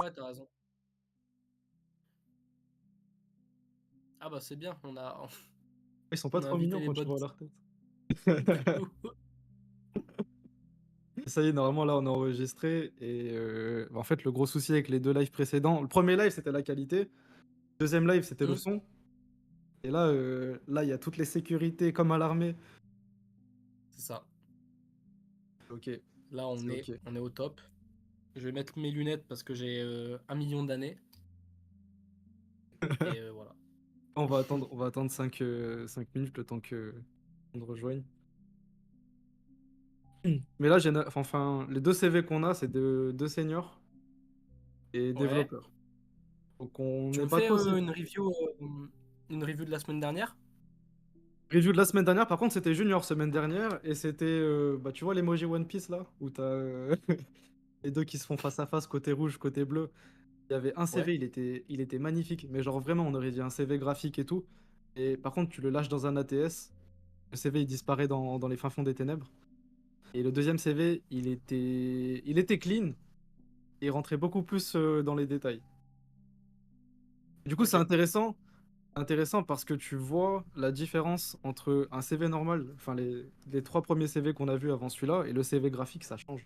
Ouais, t'as raison. Ah bah c'est bien, Ils sont pas on a trop invité mignons les quand tu bonnes vois leur tête. du coup. Ça y est, normalement, là, on est enregistré et en fait, le gros souci avec les 2 lives précédents, le premier live, c'était la qualité, le 2e live, c'était le Mmh, son et là, il y a toutes les sécurités comme à l'armée. c'est ça. OK, Là, c'est OK. on est au top. Je vais mettre mes lunettes parce que j'ai 1 million d'années et voilà. On va attendre 5 minutes le temps qu'on te rejoigne. Mais là, enfin, les 2 CV qu'on a, c'est de 2 seniors et Ouais. développeurs. Donc on Tu n'est me pas fais, trop une review de la semaine dernière? review de la semaine dernière, par contre, c'était junior semaine dernière et c'était, bah, tu vois l'emoji One Piece là? Où tu les 2 qui se font face à face, côté rouge, côté bleu. Il y avait un Ouais. CV, il était magnifique, mais genre vraiment, on aurait dit un CV graphique et tout. Et par contre, tu le lâches dans un ATS, le CV il disparaît dans les fins fonds des ténèbres. Et le deuxième CV, il était clean et il rentrait beaucoup plus dans les détails. Du coup, c'est OK. intéressant parce que tu vois la différence entre un CV normal, enfin les 3 premiers CV qu'on a vus avant celui-là, et le CV graphique, ça change.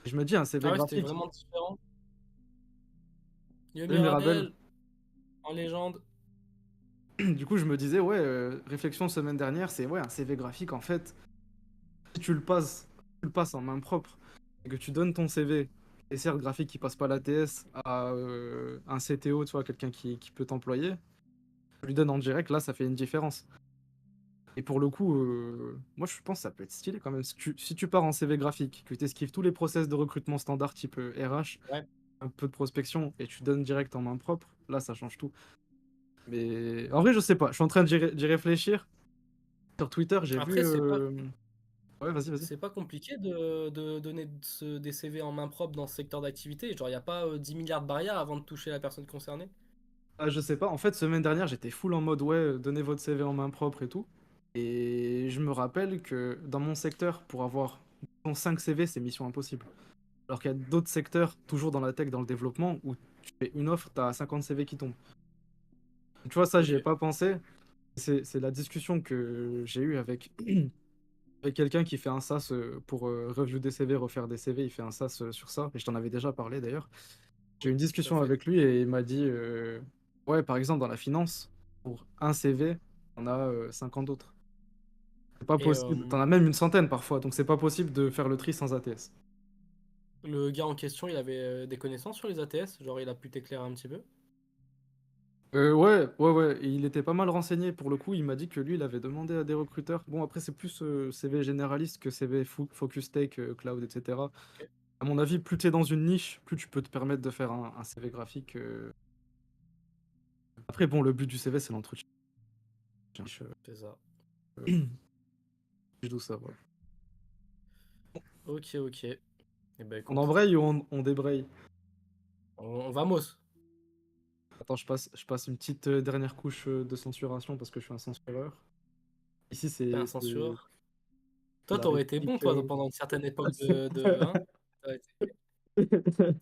Et je me dis, un CV Ah ouais, c'était graphique, vraiment différent. Yo salut Mirabel. Mirabel, en légende. Du coup, je me disais, ouais, réflexion semaine dernière, c'est ouais, un CV graphique, en fait, si tu le passes en main propre et que tu donnes ton CV, et certes, graphique qui passe pas l'ATS à un CTO, tu vois, quelqu'un qui peut t'employer, tu lui donnes en direct, là, ça fait une différence. Et pour le coup, moi, je pense que ça peut être stylé quand même. Si tu pars en CV graphique, que tu esquives tous les process de recrutement standard type RH, Ouais. un peu de prospection, et tu donnes direct en main propre, là, ça change tout. Mais en vrai, je sais pas. Je suis en train d'y réfléchir. Sur Twitter, j'ai vu. Après, Ouais, vas-y, vas-y. c'est pas compliqué de donner des CV en main propre dans ce secteur d'activité. Genre, il n'y a pas 10 milliards de barrières avant de toucher la personne concernée. Ah, je sais pas. En fait, semaine dernière, j'étais full en mode ouais, donnez votre CV en main propre et tout. Et je me rappelle que dans mon secteur, pour avoir 5 CV, c'est mission impossible. Alors qu'il y a d'autres secteurs, toujours dans la tech, dans le développement, où tu fais une offre, t'as 50 CV qui tombent. Tu vois, ça, j'y ai Ok. pas pensé. C'est la discussion que j'ai eue avec quelqu'un qui fait un SaaS pour review des CV, refaire des CV. Il fait un SaaS sur ça. Et je t'en avais déjà parlé d'ailleurs. J'ai eu Oui, une tout à discussion fait. avec lui et il m'a dit ouais, par exemple, dans la finance, pour un CV, on a 50 d'autres. C'est pas Et possible. T'en as même une centaine parfois, donc c'est pas possible de faire le tri sans ATS. le gars en question, il avait des connaissances sur les ATS, genre il a pu t'éclairer un petit peu. Ouais, ouais, ouais, et il était pas mal renseigné pour le coup. Il m'a dit que lui, il avait demandé à des recruteurs. Bon, après, c'est plus CV généraliste que CV Focus Tech, Cloud, etc. Ok. À mon avis, plus tu es dans une niche, plus tu peux te permettre de faire un CV graphique. Après, bon, le but du CV, c'est l'entretien. C'est ça. Je dois savoir. Ok, ok. Eh ben On écoute, embraye ou on débraye? on vamos. Attends, je passe une petite dernière couche de censuration parce que je suis un censureur. Ici, T'es un c'est censureur. Toi, la t'aurais été bon, République. toi, pendant une certaine époque hein? T'aurais été-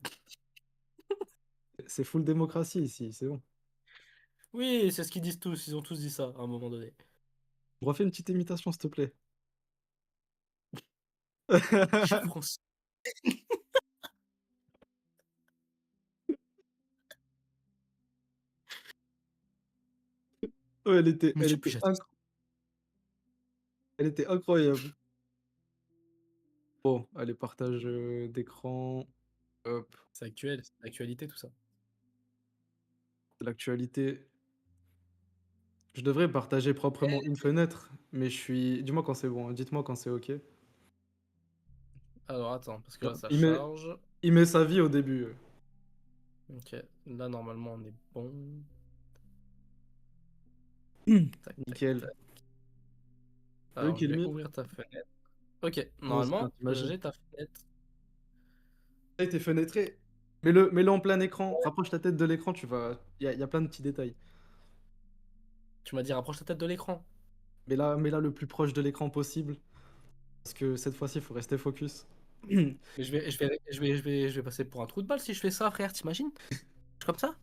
C'est full démocratie ici, c'est bon. Oui, c'est ce qu'ils disent tous. Ils ont tous dit ça à un moment donné. Refais une petite imitation, s'il te plaît. Je suis français. Ouais, elle était, elle Monsieur était, Pujadas. inc- elle était incroyable. Bon, allez, partage d'écran. Hop, C'est actuel, c'est l'actualité, tout ça. l'actualité. Je devrais partager proprement une fenêtre, mais je suis. Dis-moi quand c'est bon, hein, dites-moi quand c'est OK. Alors attends, parce que là, Genre, ça Il met, charge. il met sa vie au début. Ok, là, normalement, on est bon. Tac, tac, Nickel. tac. T'as vu, Alors, je vais Kilmi? ouvrir ta fenêtre. Ok, Enfin, normalement, t'imagines. j'ai ta fenêtre. Hey, t'es fenêtré. Mets-le en plein écran. Rapproche ta tête de l'écran, tu vas. Il y a plein de petits détails. Tu m'as dit rapproche ta tête de l'écran. Mets-la le plus proche de l'écran possible. Parce que cette fois-ci, il faut rester focus. Mais je vais passer pour un trou de balle si je fais ça, frère, t'imagines? Comme ça?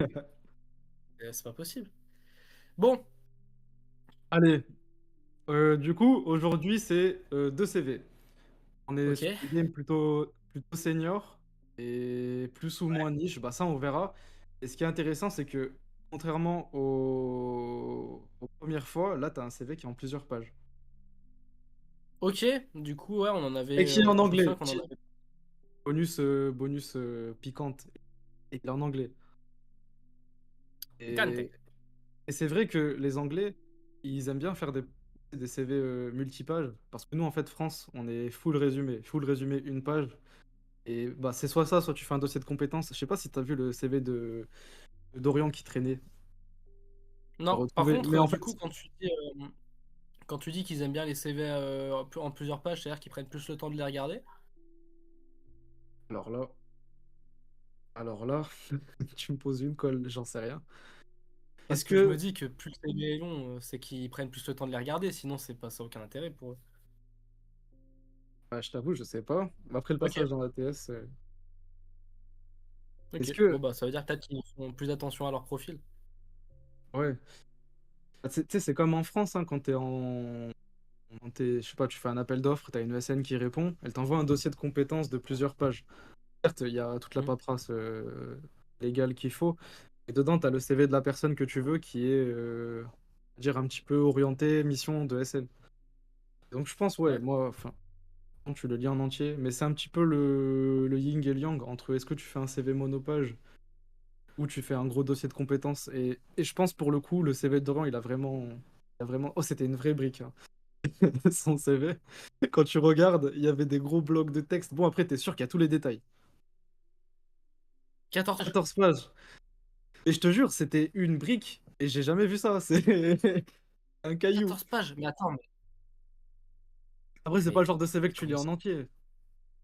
C'est pas possible. Bon, Allez, du coup, aujourd'hui, c'est deux CV. On est ok. sur une game plutôt senior et plus ou moins niche, bah ça on verra. Et ce qui est intéressant, c'est que contrairement aux premières fois, là tu as un CV qui est en plusieurs pages. Ok, du coup, ouais, on en Et avait. qui est en Je me souviens anglais. qu'on en avait. Bonus piquante. Et il est en anglais. Cante. Et, et c'est vrai que les Anglais, ils aiment bien faire des CV multipages. Parce que nous, en fait, France, on est full résumé. Full résumé, une page. Et bah, c'est soit ça, soit tu fais un dossier de compétences. Je sais pas si tu as vu le CV de Dorian qui traînait. À Non, par retrouver. contre, Mais en du fait, coup, quand tu dis qu'ils aiment bien les CV en plusieurs pages, c'est-à-dire qu'ils prennent plus le temps de les regarder. alors là, alors là, tu me poses une colle, j'en sais rien. Est-ce Parce que je me que. dis que plus le CV est long, c'est qu'ils prennent plus le temps de les regarder, sinon c'est pas ça aucun intérêt pour eux. Bah, je t'avoue, je sais pas. Après le Ok, passage dans l'ATS, est-ce ok. Bon que. bah ça veut dire peut-être qu'ils font plus attention à leur profil. Ouais. Bah, tu sais, c'est comme en France, hein, quand je sais pas, tu fais un appel d'offres, tu as une ESN qui répond, elle t'envoie un dossier de compétences de plusieurs pages. Certes, il y a toute la Hmm. paperasse légale qu'il faut, et dedans, tu as le CV de la personne que tu veux qui est, dire, un petit peu orienté mission de SN. Donc je pense, ouais, Ouais. moi, enfin, tu le lis en entier, mais c'est un petit peu le yin et le yang entre est-ce que tu fais un CV monopage ou tu fais un gros dossier de compétences. Et je pense pour le coup, le CV de Doran, il a vraiment. Oh, c'était une vraie brique, hein. Son CV. Quand tu regardes, il y avait des gros blocs de texte. Bon, après, t'es sûr qu'il y a tous les détails. 14. 14 pages. Et je te jure, c'était une brique. Et j'ai jamais vu ça. C'est un caillou. 14 pages. Mais attends, Après, c'est pas mais, le genre de CV mais que tu comment lis en ça? entier.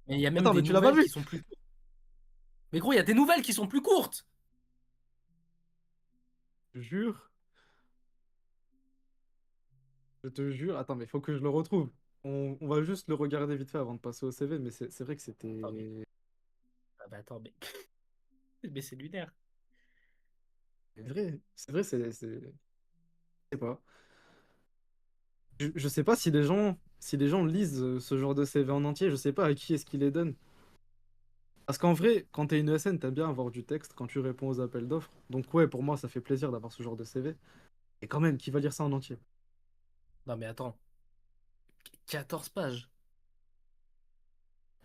Mais il y a même Attends, des mais tu l'as pas nouvelles qui vu? sont plus courtes. Mais gros, il y a des nouvelles qui sont plus courtes. Je te jure. Je te jure. Attends, mais il faut que je le retrouve. On va juste le regarder vite fait avant de passer au CV. Mais c'est vrai que Attends, c'était. mais attends, mais c'est lunaire. C'est vrai. C'est vrai, je sais pas. Je sais pas si les gens lisent ce genre de CV en entier. Je sais pas à qui est-ce qu'ils les donnent. Parce qu'en vrai, quand t'es une ESN, t'aimes bien avoir du texte quand tu réponds aux appels d'offres. Donc ouais, pour moi, ça fait plaisir d'avoir ce genre de CV. Et quand même, qui va lire ça en entier? Non mais attends, 14 pages.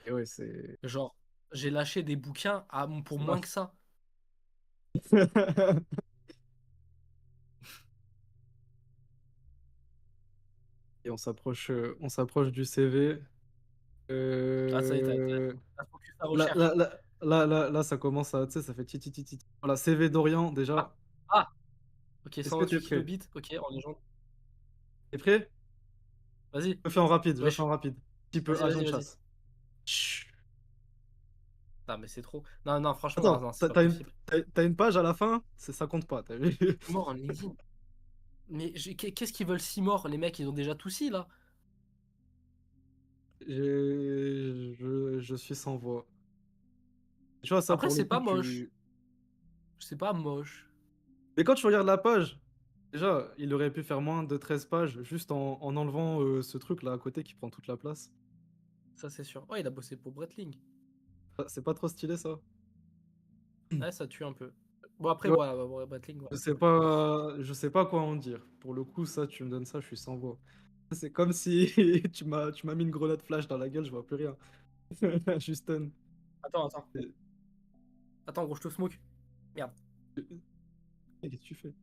Et ouais, c'est. Genre, j'ai lâché des bouquins pour Ah. moins que ça. Et on s'approche du CV. Ah ça y est, Euh, t'as focus ta Là, recherche. là, là, là, là, là, ça commence à, tu sais, ça fait ti, ti, ti, ti, ti. Voilà, CV d'Orient, Ah, déjà. ah, ok, Est-ce que t'es 128 prêt? kilobits, ok, en légende. T'es prêt? Vas-y, Je le fais en rapide, je le fais en wesh. rapide. Petit peu Vas-y, agent vas-y, de vas-y. chasse. Chut. Non mais c'est trop. Non, non, franchement, non, Attends, non, c'est t'as pas t'as une, possible. t'as une page à la fin, ça compte pas, t'as vu? Mort en LinkedIn. Mais qu'est-ce qu'ils veulent si mort? Les mecs, ils ont déjà tout si là. Je suis sans voix. Tu vois, ça, Après, pour le c'est coup, pas moche. tu. C'est pas moche. Mais quand tu regardes la page, déjà, il aurait pu faire moins de 13 pages juste en enlevant ce truc-là à côté qui prend toute la place. Ça, c'est sûr. Oh, il a bossé pour Breitling. Ah, c'est pas trop stylé, ça. Ouais, ça tue un peu. Bon, après, Ouais, voilà, ouais, Breitling, je voilà, c'est sais cool. pas quoi en dire. Pour le coup, ça, tu me donnes ça, je suis sans voix. C'est comme si tu m'as mis une grenade flash dans la gueule, je vois plus rien. Houston. Attends, attends. Attends, gros, je te smoke. Merde. Qu'est-ce que tu fais?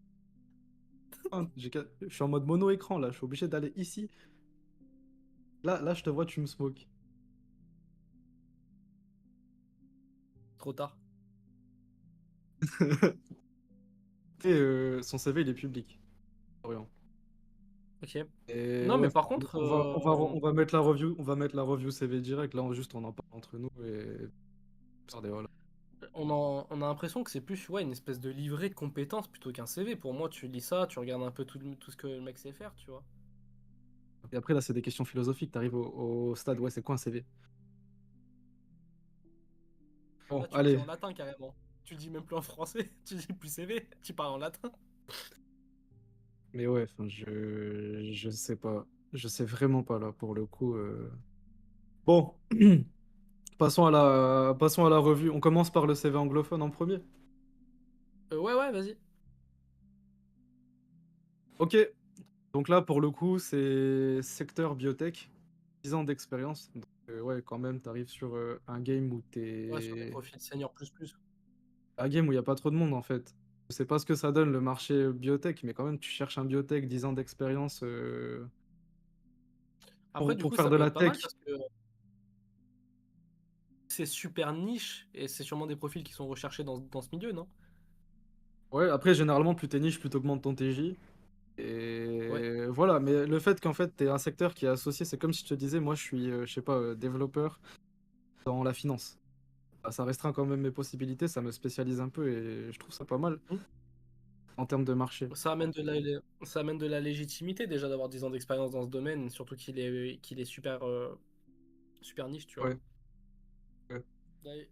Ah, je suis en mode mono-écran là, je suis obligé d'aller ici. Là, je te vois, tu me smoke. Trop tard. Et son CV, il est public. Orient. Ok. Et Non, ouais, mais par contre, on va mettre la review CV direct. Là, juste, on en parle entre nous et. Regardez, voilà. on a l'impression que c'est plus ouais, une espèce de livret de compétences plutôt qu'un CV. Pour moi, tu lis ça, tu regardes un peu tout ce que le mec sait faire, tu vois. Et après, là, c'est des questions philosophiques. T'arrives au stade, ouais, c'est quoi un CV? Bon, Là, tu le dis en allez. latin carrément. Tu le dis même plus en français, tu dis plus CV, tu parles en latin. Mais ouais, enfin, je sais pas. Je sais vraiment pas là pour le coup. Bon, passons à la revue. On commence par le CV anglophone en premier. Ouais, ouais, vas-y. Ok, donc là pour le coup, c'est secteur biotech, 10 ans d'expérience. Donc, ouais, quand même, t'arrives sur un game où Ouais, sur des t'es. profils senior plus plus. Un game où il n'y a pas trop de monde en fait. Je sais pas ce que ça donne le marché biotech, mais quand même, tu cherches un biotech, 10 ans d'expérience Après, du pour coup, faire ça de peut la être pas mal tech. parce que c'est super niche et c'est sûrement des profils qui sont recherchés dans ce milieu, non? Ouais, après, généralement, plus t'es niche, plus t'augmentes ton TJ. Ouais. Et voilà, mais le fait qu'en fait, t'es un secteur qui est associé, c'est comme si je te disais, moi, je suis, je sais pas, développeur dans la finance. Bah, ça restreint quand même mes possibilités, ça me spécialise un peu et je trouve ça pas mal Hmm. en termes de marché. Ça amène de la légitimité déjà d'avoir 10 ans d'expérience dans ce domaine, surtout qu'il est super, super niche, tu vois. Ouais. Ouais. Ouais.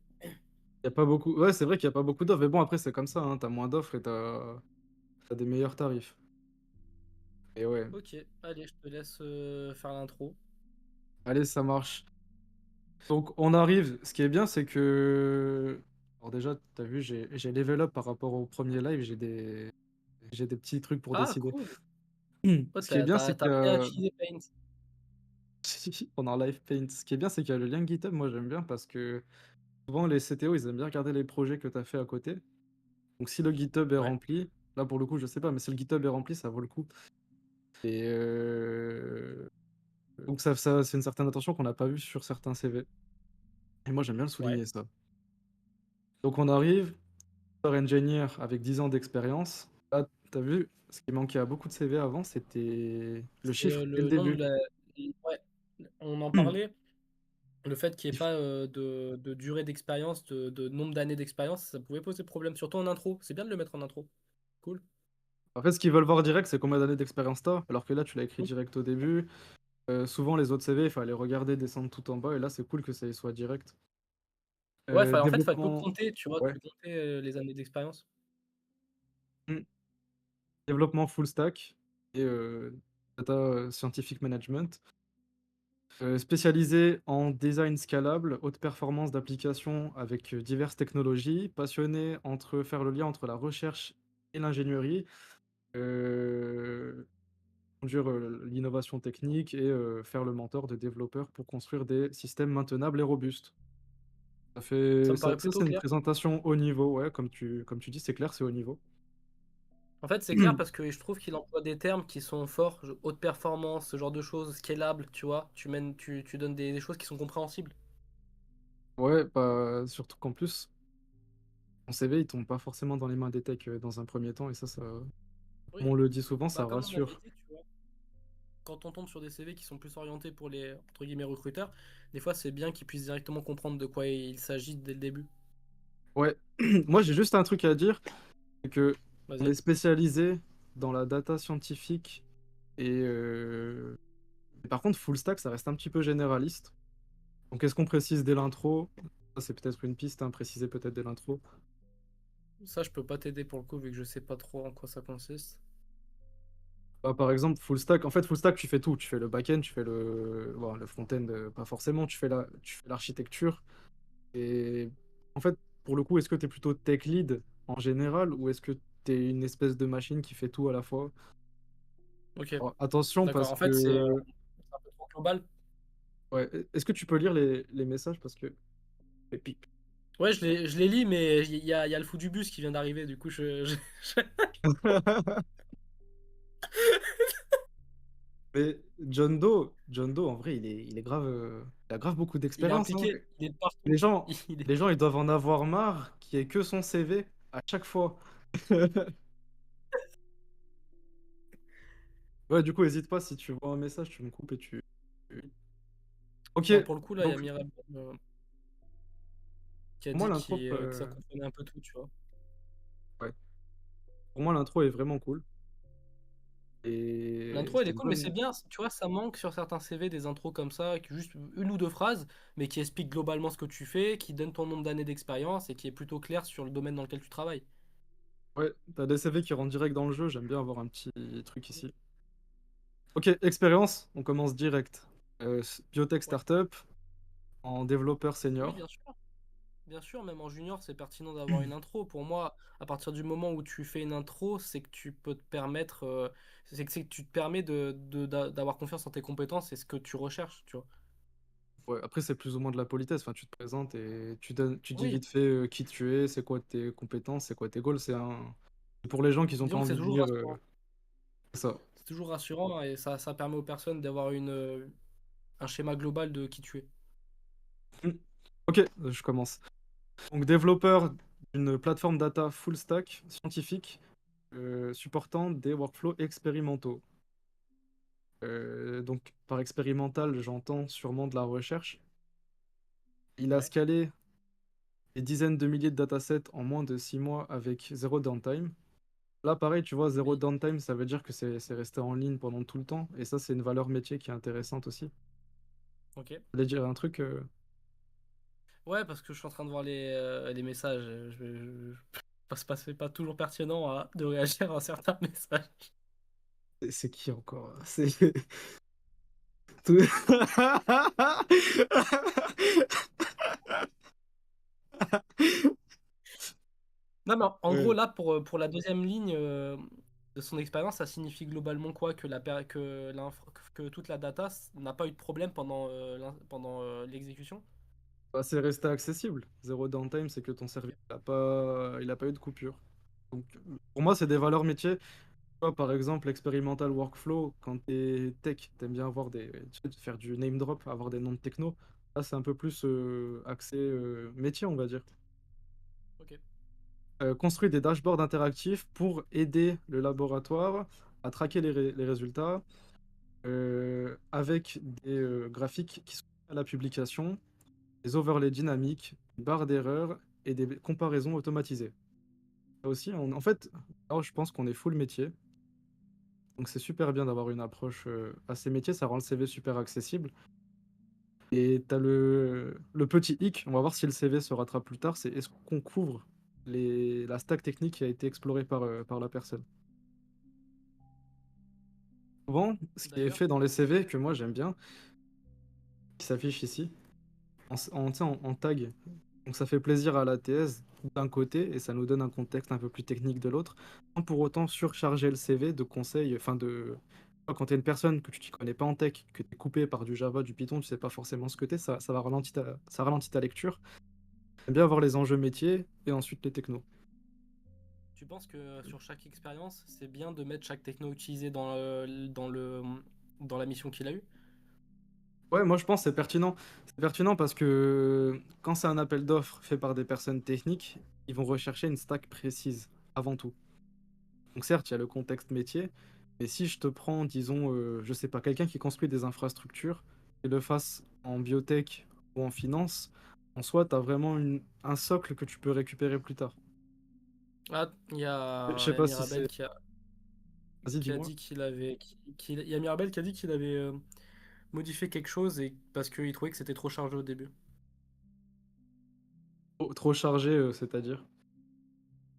Y a pas beaucoup. Ouais, c'est vrai qu'il y a pas beaucoup d'offres, mais bon, après, c'est comme ça, hein, t'as moins d'offres et t'as des meilleurs tarifs. Et ouais, Ok, allez, je te laisse faire l'intro. allez, ça marche. Donc, on arrive. Ce qui est bien, c'est que. Alors, déjà, t'as vu, j'ai level up par rapport au premier live, j'ai des petits trucs pour Ah, décider. cool. Oh, Ce qui est bien, c'est t'as appris à que utiliser Paint. pendant Live Paint, ce qui est bien, c'est qu'il y a le lien GitHub. Moi, j'aime bien parce que souvent, les CTO, ils aiment bien regarder les projets que tu as fait à côté. Donc, si le GitHub est Ouais. rempli, là, pour le coup, je sais pas, mais si le GitHub est rempli, ça vaut le coup. Et donc, c'est une certaine attention qu'on n'a pas vue sur certains CV. Et moi, j'aime bien le Ouais. souligner, ça. Donc, on arrive, software engineer avec 10 ans d'expérience. Là, tu as vu, ce qui manquait à beaucoup de CV avant, c'était le C'est chiffre dès le le nombre début. de Ouais. On en parlait. Le fait qu'il n'y ait pas de durée d'expérience, de nombre d'années d'expérience, ça pouvait poser problème, surtout en intro. C'est bien de le mettre en intro. Cool. En fait, ce qu'ils veulent voir direct, c'est combien d'années d'expérience t'as, alors que là, tu l'as écrit direct au début. Souvent, les autres CV, il fallait regarder, descendre tout en bas, et là, c'est cool que ça y soit direct. Ouais, en fait, il fallait que Développement, compter, tu vois, ouais. que compter les années d'expérience. Hmm. Développement full stack et data scientific management. Spécialisé en design scalable, haute performance d'applications avec diverses technologies, passionné entre faire le lien entre la recherche et l'ingénierie, euh, conduire l'innovation technique et faire le mentor de développeurs pour construire des systèmes maintenables et robustes. Ça me paraît Ça, plutôt c'est une clair. présentation haut niveau, ouais, comme tu dis, c'est clair, c'est haut niveau. En fait, c'est clair parce que je trouve qu'il emploie des termes qui sont forts, haute performance, ce genre de choses, scalable, tu vois. Tu donnes des choses qui sont compréhensibles. Ouais, bah, surtout qu'en plus, ton CV, il tombe pas forcément dans les mains des techs dans un premier temps, et comme Oui. on le dit souvent, Bah, ça comme on avait rassure. dit, tu vois, quand on tombe sur des CV qui sont plus orientés pour les, entre guillemets, recruteurs, des fois, c'est bien qu'ils puissent directement comprendre de quoi il s'agit dès le début. Ouais, moi j'ai juste un truc à dire, c'est que on est Vas-y. spécialisé dans la data scientifique et par contre full stack ça reste un petit peu généraliste. Donc est-ce qu'on précise dès l'intro? Ça c'est peut-être une piste, hein, préciser peut-être dès l'intro. Ça, je peux pas t'aider pour le coup, vu que je sais pas trop en quoi ça consiste. Bah, par exemple full stack, en fait full stack tu fais tout, tu fais le back-end, tu fais bon, le front-end pas forcément, tu fais l'architecture et en fait pour le coup est-ce que tu es plutôt tech lead en général ou est-ce que tu es une espèce de machine qui fait tout à la fois? Ok, Alors, attention d'accord. parce En fait, que c'est un peu trop global. ouais, est-ce que tu peux lire les messages parce que les pics. Ouais, je les lis, mais il y a le fou du bus qui vient d'arriver, du coup, Mais John Doe en vrai il est grave, il a grave beaucoup il est d'expérience, hein. impliqué, il est de partout. Les gens, Il est... les gens ils doivent en avoir marre qu'il n'y ait que son CV à chaque fois. Ouais, du coup, hésite pas si tu vois un message, tu me coupes et tu. Ok, Non, pour le coup, là, il y a donc Mirabel qui a pour moi dit l'intro, que ça comprenait un peu tout, tu vois. ouais, pour moi l'intro est vraiment cool. Et L'intro, elle c'est est une cool, mais c'est bonne. bien, tu vois, ça manque sur certains CV des intros comme ça, qui juste une ou deux phrases, mais qui expliquent globalement ce que tu fais, qui donnent ton nombre d'années d'expérience et qui est plutôt clair sur le domaine dans lequel tu travailles. Ouais, t'as des CV qui rentrent direct dans le jeu, j'aime bien avoir un petit truc ici. Ok, expérience, on commence direct. Biotech Ouais. startup, en développeur Oui, senior. bien sûr. Bien sûr, même en junior, c'est pertinent d'avoir une intro. Pour moi, à partir du moment où tu fais une intro, c'est que tu peux te permettre, c'est que tu te permets d'avoir confiance en tes compétences et ce que tu recherches, tu vois. Ouais, après, c'est plus ou moins de la politesse. Enfin, tu te présentes et tu dis Oui, vite fait qui tu es, c'est quoi tes compétences, c'est quoi tes goals. C'est pour les gens qui n'ont pas disons que c'est envie de toujours lire rassurant. ça. C'est toujours rassurant et ça permet aux personnes d'avoir un schéma global de qui tu es. Hmm. Ok, je commence. Donc, développeur d'une plateforme data full stack scientifique supportant des workflows expérimentaux. Donc, par expérimental, j'entends sûrement de la recherche. Il a Ouais. scalé des dizaines de milliers de datasets en moins de 6 mois avec zéro downtime. Là, pareil, tu vois, zéro Oui. downtime, ça veut dire que c'est resté en ligne pendant tout le temps. Et ça, c'est une valeur métier qui est intéressante aussi. Tu Ok. voulais dire un truc Ouais, parce que je suis en train de voir les messages. C'est pas toujours pertinent de réagir à certains messages. c'est qui encore? C'est. tout- Non, mais en gros, Ouais. là, pour la deuxième ligne de son expérience, ça signifie globalement quoi? Que toute la data n'a pas eu de problème pendant l'exécution? Bah, c'est resté accessible. Zéro downtime, c'est que ton service, Ok. il a pas eu de coupure. Donc, pour moi, c'est des valeurs métiers. Tu vois, par exemple, experimental workflow, quand t'es tech, t'aimes bien avoir tu sais, faire du name drop, avoir des noms de techno. Là, c'est un peu plus axé métier, on va dire. Ok. Construit des dashboards interactifs pour aider le laboratoire à traquer les résultats avec des graphiques qui sont à la publication, des overlays dynamiques, des barres d'erreur et des comparaisons automatisées. Là aussi, en fait, alors je pense qu'on est full métier. Donc c'est super bien d'avoir une approche assez métier, ça rend le CV super accessible. Et tu as le petit hic, on va voir si le CV se rattrape plus tard, c'est est-ce qu'on couvre la stack technique qui a été explorée par la personne. Souvent, ce qui est D'ailleurs, fait dans les CV, que moi j'aime bien, qui s'affiche ici, tu sais, en tag. Donc ça fait plaisir à l'ATS d'un côté et ça nous donne un contexte un peu plus technique de l'autre, sans pour autant surcharger le CV de conseils, enfin de. Quand tu es une personne que tu ne connais pas en tech, que tu es coupé par du Java, du Python, tu sais pas forcément ce que tu es, ça va ça ralentit ta lecture. J'aime bien avoir les enjeux métiers et ensuite les technos. tu penses que sur chaque expérience, c'est bien de mettre chaque techno utilisé dans la mission qu'il a eue? Ouais, moi je pense que c'est pertinent. C'est pertinent parce que quand c'est un appel d'offres fait par des personnes techniques, ils vont rechercher une stack précise avant tout. Donc certes, il y a le contexte métier, mais si je te prends, disons, je sais pas, quelqu'un qui construit des infrastructures et le fasse en biotech ou en finance, en soi, tu as vraiment un socle que tu peux récupérer plus tard. Ah, Je il sais y a pas si c'est. Mirabel Vas-y, qui a dis-moi. dit il y a Mirabel qui a dit qu'il avait modifié quelque chose parce qu'il trouvait que c'était trop chargé au début. Trop chargé, c'est-à-dire.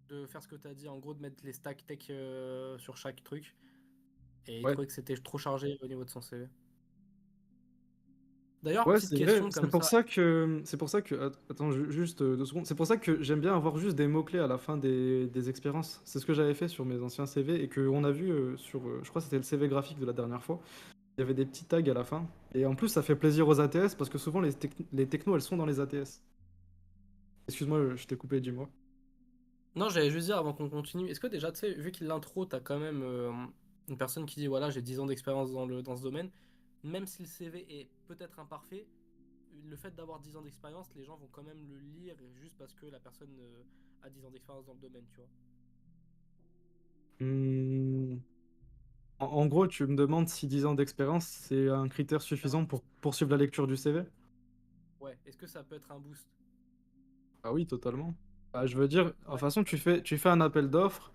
De faire ce que tu as dit, en gros, de mettre les stacks tech sur chaque truc. Et il Ouais. trouvait que c'était trop chargé au niveau de son CV. D'ailleurs, Ouais, petite c'est vrai. question comme ça. C'est pour ça que. Attends, juste 2 secondes. C'est pour ça que j'aime bien avoir juste des mots-clés à la fin des expériences. C'est ce que j'avais fait sur mes anciens CV et qu'on a vu je crois que c'était le CV graphique de la dernière fois. Il y avait des petits tags à la fin. Et en plus, ça fait plaisir aux ATS parce que souvent, les technos, elles sont dans les ATS. Excuse-moi, je t'ai coupé, dis-moi. Non, j'allais juste dire avant qu'on continue. Est-ce que déjà, tu sais, vu qu'il l'intro, t'as quand même une personne qui dit voilà, j'ai 10 ans d'expérience dans ce domaine, même si le CV est peut-être imparfait, le fait d'avoir 10 ans d'expérience, les gens vont quand même le lire juste parce que la personne a 10 ans d'expérience dans le domaine, tu vois. Hmm, en gros, tu me demandes si 10 ans d'expérience, c'est un critère C'est un suffisant pour boost. poursuivre la lecture du CV? Ouais, est-ce que ça peut être un boost? Ah oui, totalement. Bah, je veux dire, de toute Ouais. façon, tu fais un appel d'offres.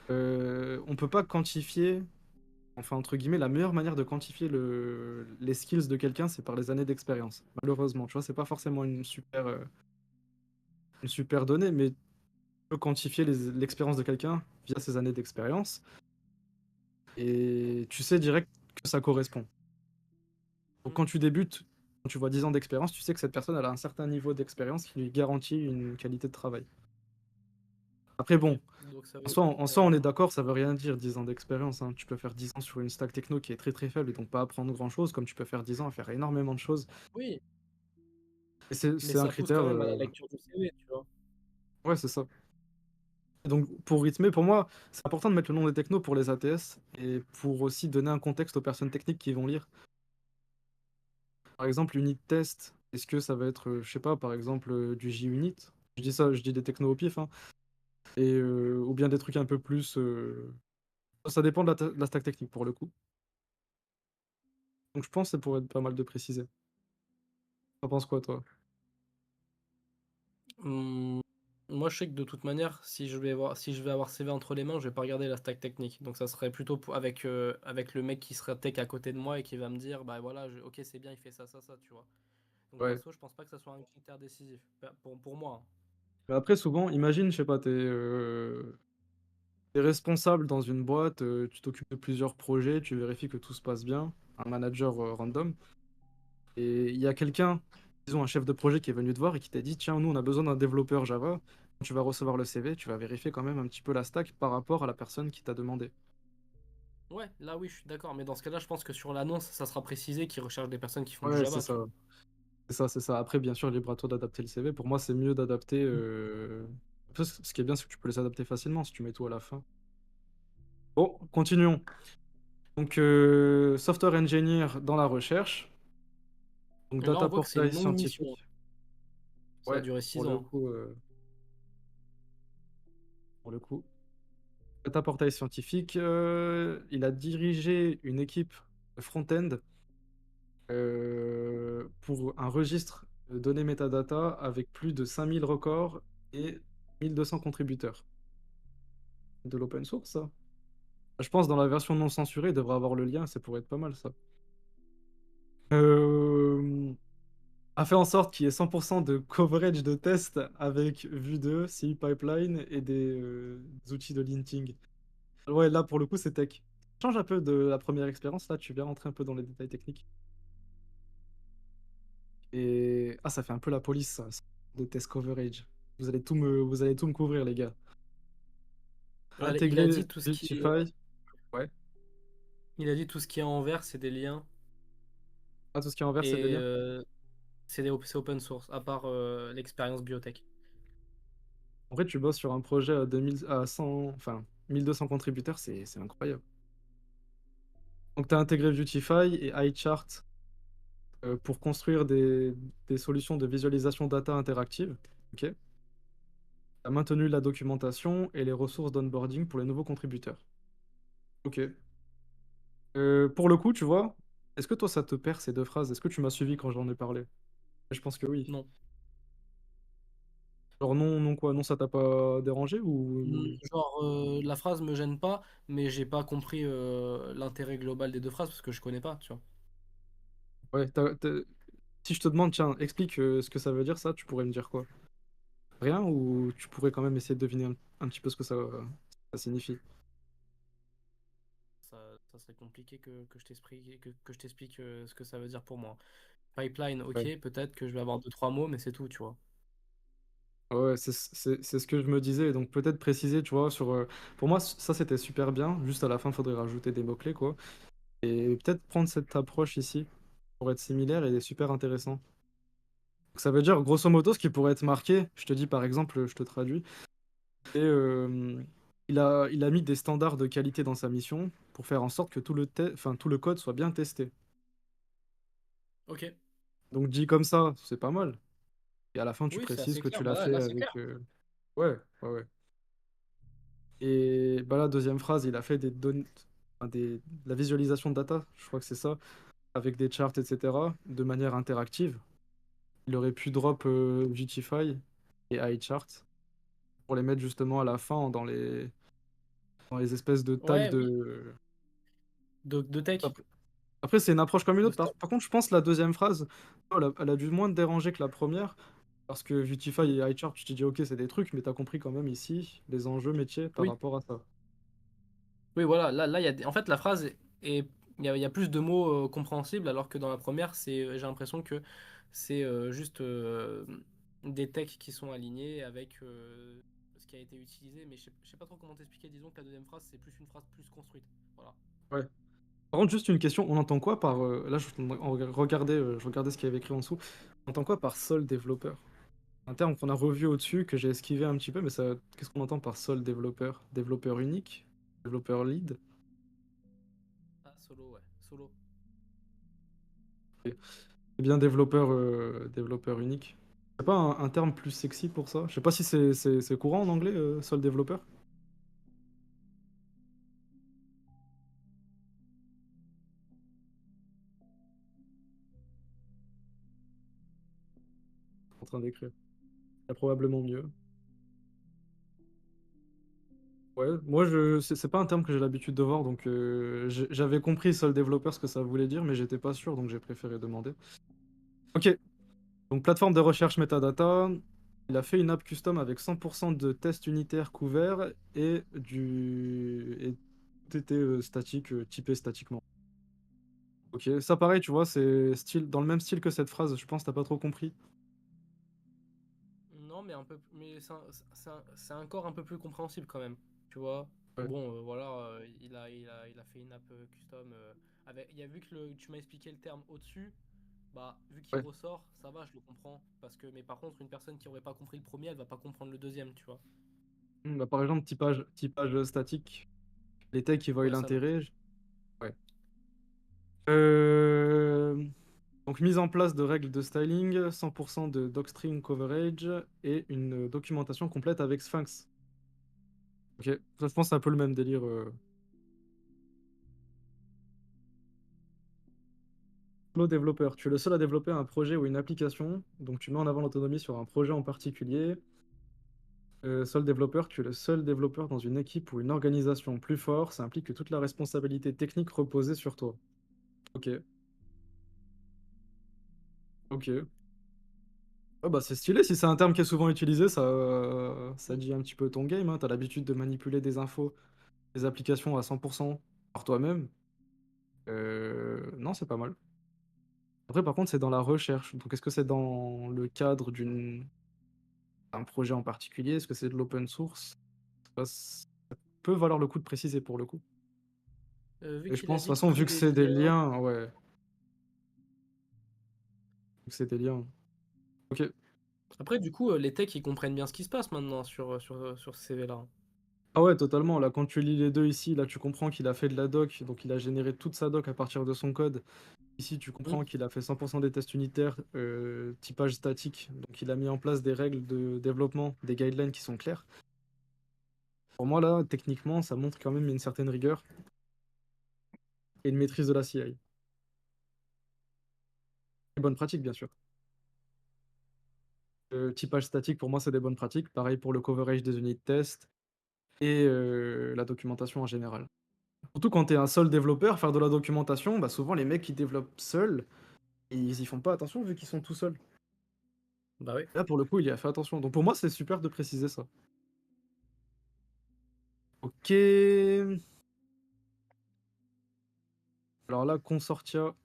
On peut pas quantifier. enfin, entre guillemets, la meilleure manière de quantifier les skills de quelqu'un, c'est par les années d'expérience. Malheureusement, tu vois, c'est pas forcément une super donnée, mais tu peux quantifier l'expérience de quelqu'un via ses années d'expérience. Et tu sais direct que ça correspond. Donc quand tu débutes, quand tu vois 10 ans d'expérience, tu sais que cette personne elle a un certain niveau d'expérience qui lui garantit une qualité de travail. Après, Ok. bon, Donc ça en veut soi, dire. en soi, on est d'accord, ça veut rien dire 10 ans d'expérience, hein. Tu peux faire 10 ans sur une stack techno qui est très très faible et donc pas apprendre grand-chose, comme tu peux faire 10 ans à faire énormément de choses. Oui, Et mais c'est un ça pousse critère. quand même à la lecture du CV, tu vois. Ouais, c'est ça. Et donc, pour rythmer, pour moi, c'est important de mettre le nom des technos pour les ATS et pour aussi donner un contexte aux personnes techniques qui vont lire. Par exemple, unit test, est-ce que ça va être, je sais pas, par exemple, du JUnit? Je dis ça, je dis des technos au pif, hein. Et, ou bien des trucs un peu plus. Ça dépend de la stack technique pour le coup. Donc je pense que ça pourrait être pas mal de préciser. T'en penses quoi, toi? Hum, Moi, je sais que de toute manière, si je vais avoir CV entre les mains, je vais pas regarder la stack technique. Donc ça serait plutôt avec le mec qui serait tech à côté de moi et qui va me dire, bah voilà, ok, c'est bien, il fait ça, ça, ça, tu vois. Donc Ouais. perso, je pense pas que ça soit un critère décisif. Pour moi, hein. Mais après, souvent, imagine, je sais pas, t'es responsable dans une boîte, tu t'occupes de plusieurs projets, tu vérifies que tout se passe bien, un manager random, et il y a quelqu'un, disons un chef de projet qui est venu te voir et qui t'a dit, tiens, nous, on a besoin d'un développeur Java. Quand tu vas recevoir le CV, tu vas vérifier quand même un petit peu la stack par rapport à la personne qui t'a demandé. Ouais, là oui, je suis d'accord. Mais dans ce cas-là, je pense que sur l'annonce, ça sera précisé qu'ils recherchent des personnes qui font du Ouais, c'est Java, tu ça. vois. C'est ça, c'est ça. Après, bien sûr, libre à toi d'adapter le CV. Pour moi, c'est mieux d'adapter. Après, ce qui est bien, c'est que tu peux les adapter facilement si tu mets tout à la fin. Bon, continuons. Donc, software engineer dans la recherche. Donc, Et là, on data voit que c'est une portail longue mission. scientifique. Ça a Ouais, duré pour 6 le ans. coup, pour le coup. Data portail scientifique, il a dirigé une équipe front-end pour un registre de données metadata avec plus de 5000 records et 1200 contributeurs. De l'open source, ça? Je pense dans la version non censurée, il devrait avoir le lien, ça pourrait être pas mal, ça. Euh, A fait en sorte qu'il y ait 100% de coverage de test avec Vue 2, CI Pipeline et des outils de linting. Ouais, là, pour le coup, c'est tech. Change un peu de la première expérience, là, tu viens rentrer un peu dans les détails techniques. Et... Ah, ça fait un peu la police, ça, de test coverage. Vous allez tout me couvrir, les gars. Allez, il a Intégrer dit tout ce qui Beautify. Ouais. il a dit tout ce qui est envers, c'est des liens. Ah, tout ce qui est envers, c'est des Et liens. c'est open source, à part l'expérience biotech. En vrai, tu bosses sur un projet à 2000, à 100, enfin, 1200 contributeurs, c'est incroyable. Donc, tu as intégré Beautify et iChart pour construire des solutions de visualisation data interactive. Ok. Tu as maintenu la documentation et les ressources d'onboarding pour les nouveaux contributeurs. Ok. Pour le coup, tu vois, est-ce que toi, ça te perd ces deux phrases? Est-ce que tu m'as suivi quand j'en ai parlé? Je pense que oui. Non. Alors non, non quoi, non, ça t'a pas dérangé ou... Genre, la phrase me gêne pas, mais j'ai pas compris l'intérêt global des deux phrases parce que je connais pas, tu vois. Ouais, si je te demande, tiens, explique ce que ça veut dire, ça, tu pourrais me dire quoi? Rien ou tu pourrais quand même essayer de deviner un petit peu ce que ça signifie? Ça serait compliqué que je t'explique ce que ça veut dire pour moi. Pipeline, ok, Ouais. peut-être que je vais avoir deux, trois mots, mais c'est tout, tu vois. Ouais, c'est ce que je me disais. Donc peut-être préciser, tu vois, sur... pour moi, ça, c'était super bien. Juste à la fin, il faudrait rajouter des mots-clés, quoi. Et peut-être prendre cette approche ici pour être similaire et super intéressant. Donc, ça veut dire, grosso modo, ce qui pourrait être marqué, je te dis par exemple, je te traduis, et il a mis des standards de qualité dans sa mission pour faire en sorte que enfin, tout le code soit bien testé. Ok. Donc dit comme ça, c'est pas mal. Et à la fin, tu Oui, c'est précises assez que clair. tu l'as Bah, fait là, c'est avec... clair. Ouais, ouais, ouais. Et bah, la deuxième phrase, il a fait des données, enfin, de la visualisation de data, je crois que c'est ça, avec des charts, etc., de manière interactive. Il aurait pu drop Beautify et iChart pour les mettre justement à la fin dans les espèces de tags Ouais, oui. de... De tech? Après, après, c'est une approche comme une De autre. start. Par contre, je pense que la deuxième phrase, elle a dû moins te déranger que la première. Parce que Vutify et iChart, tu t'es dit, ok, c'est des trucs, mais t'as compris quand même ici les enjeux métiers par Oui, rapport à ça. oui, voilà. Là, il y a en fait, la phrase il y a plus de mots compréhensibles, alors que dans la première, j'ai l'impression que c'est juste des techs qui sont alignés avec ce qui a été utilisé. Mais je sais pas trop comment t'expliquer. Disons que la deuxième phrase, c'est plus une phrase plus construite. Voilà. Ouais. Par contre, juste une question, on entend quoi par... là, je regardais ce qu'il y avait écrit en dessous. On entend quoi par seul développeur? Un terme qu'on a revu au-dessus, que j'ai esquivé un petit peu, mais ça, qu'est-ce qu'on entend par seul développeur? Développeur unique? Développeur lead? Ah, solo, ouais. Solo. Ok. C'est bien développeur, développeur unique. C'est pas un terme plus sexy pour ça? Je sais pas si c'est courant en anglais, seul développeur? En train d'écrire. Il y a probablement mieux. Ouais, moi c'est pas un terme que j'ai l'habitude de voir, donc j'avais compris seul développeur ce que ça voulait dire, mais j'étais pas sûr, donc j'ai préféré demander. Ok, donc plateforme de recherche metadata, il a fait une app custom avec 100% de tests unitaires couverts et tout était statique, typé statiquement. Ok, ça pareil, tu vois, c'est dans le même style que cette phrase, je pense que t'as pas trop compris. Non, mais un peu, mais c'est encore un peu plus compréhensible quand même. Tu vois. Ouais, Bon, voilà, il a fait une app custom. Vu que tu m'as expliqué le terme au-dessus, bah, vu qu'il ouais. ressort, ça va, je le comprends. Mais par contre, une personne qui aurait pas compris le premier, elle va pas comprendre le deuxième, tu vois. Bah, par exemple, typage statique, les techs qui voient Ouais, ça non. l'intérêt. Ouais. Euh, Donc, mise en place de règles de styling, 100% de docstring coverage et une documentation complète avec Sphinx. Ok, ça, je pense que c'est un peu le même délire. Flow développeur, tu es le seul à développer un projet ou une application, donc tu mets en avant l'autonomie sur un projet en particulier. Seul développeur, tu es le seul développeur dans une équipe ou une organisation. Plus fort, ça implique que toute la responsabilité technique reposait sur toi. Ok, ok. Ah bah c'est stylé, si c'est un terme qui est souvent utilisé, ça Mm. dit un petit peu ton game, hein. T'as l'habitude de manipuler des infos, des applications à 100% par toi-même. Non, c'est pas mal. Après, par contre, c'est dans la recherche. Donc, est-ce que c'est dans le cadre d'un projet en particulier? Est-ce que c'est de l'open source? Ça peut valoir le coup de préciser pour le coup. Vu Et je qu'il a pense, de toute dit façon, que vu que des c'est des liens. liens, ouais, vu que c'est des liens. Ok. Après, du coup, les techs, ils comprennent bien ce qui se passe maintenant sur ce CV-là. Ah ouais, totalement. Là, quand tu lis les deux ici, là, tu comprends qu'il a fait de la doc, donc il a généré toute sa doc à partir de son code. Ici, tu Mm. comprends qu'il a fait 100% des tests unitaires, typage statique, donc il a mis en place des règles de développement, des guidelines qui sont claires. Pour moi, là, techniquement, ça montre quand même une certaine rigueur et une maîtrise de la CI. Des bonnes pratiques, bien sûr. Typage statique, pour moi, c'est des bonnes pratiques. Pareil pour le coverage des unités de test et la documentation en général. Surtout quand tu es un seul développeur, faire de la documentation, bah souvent les mecs qui développent seuls, ils y font pas attention vu qu'ils sont tout seuls. Bah oui. Là, pour le coup, il y a fait attention. Donc pour moi, c'est super de préciser ça. Ok. Alors là, consortia,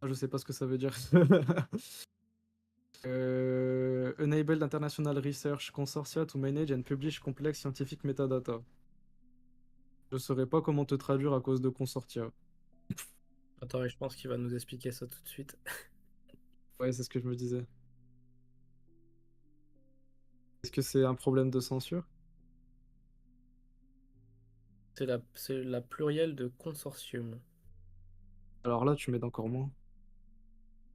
je sais pas ce que ça veut dire. Enabled International Research Consortia to manage and publish complex scientific metadata. Je saurais pas comment te traduire à cause de consortia. Attends, et je pense qu'il va nous expliquer ça tout de suite. Ouais, c'est ce que je me disais. Est-ce que c'est un problème de censure? C'est la plurielle de consortium. Alors là, tu m'aides encore moins.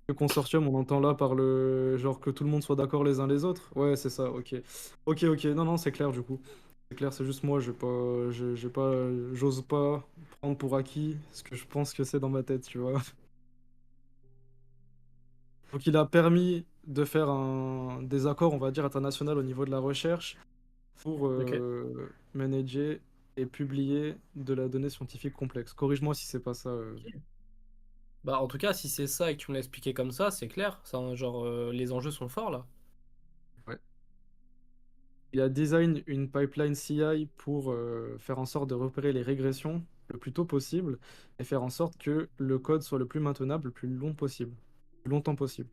Le consortium, on entend là par le genre que tout le monde soit d'accord les uns les autres. Ouais, c'est ça, ok. Ok, ok, non, non, c'est clair du coup. C'est clair, c'est juste moi, j'ai pas, j'ose pas prendre pour acquis ce que je pense que c'est dans ma tête, tu vois. Donc il a permis de faire des accords, on va dire, internationaux au niveau de la recherche pour Ok. manager et publier de la donnée scientifique complexe. Corrige-moi si c'est pas ça. Ok. Bah, en tout cas, si c'est ça et que tu me l'as expliqué comme ça, c'est clair. Ça, hein, genre, les enjeux sont forts là. Ouais. Il a design une pipeline CI pour faire en sorte de repérer les régressions le plus tôt possible et faire en sorte que le code soit le plus maintenable le plus long possible, le plus longtemps possible.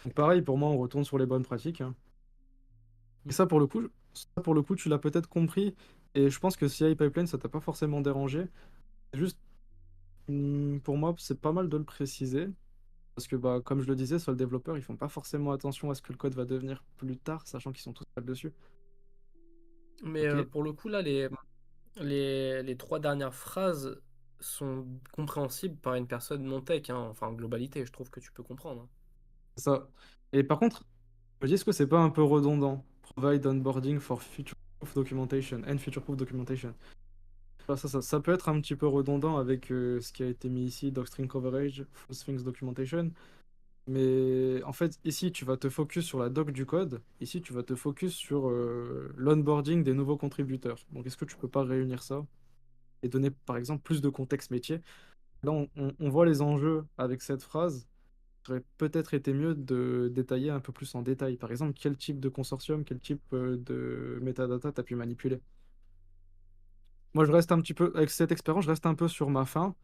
Donc pareil, pour moi, on retourne sur les bonnes pratiques, hein. Et ça pour le coup, tu l'as peut-être compris. Et je pense que CI pipeline, ça t'a pas forcément dérangé. C'est juste, pour moi, c'est pas mal de le préciser. Parce que, bah, comme je le disais, sur le développeur, ils font pas forcément attention à ce que le code va devenir plus tard, sachant qu'ils sont tous dessus. Mais Ok. pour le coup, là, les trois dernières phrases sont compréhensibles par une personne non tech, hein. Enfin, en globalité, je trouve que tu peux comprendre, hein. C'est ça. Et par contre, je me dis, est-ce que c'est pas un peu redondant? Provide onboarding for future-proof documentation and future-proof documentation. Enfin, ça peut être un petit peu redondant avec ce qui a été mis ici, docstring coverage, full Sphinx documentation. Mais en fait, ici, tu vas te focus sur la doc du code. Ici, tu vas te focus sur l'onboarding des nouveaux contributeurs. Donc, est-ce que tu peux pas réunir ça et donner, par exemple, plus de contexte métier? Là, on voit les enjeux avec cette phrase. Ça aurait peut-être été mieux de détailler un peu plus en détail. Par exemple, quel type de consortium, quel type de metadata tu as pu manipuler. Moi, je reste un petit peu, avec cette expérience, je reste un peu sur ma faim,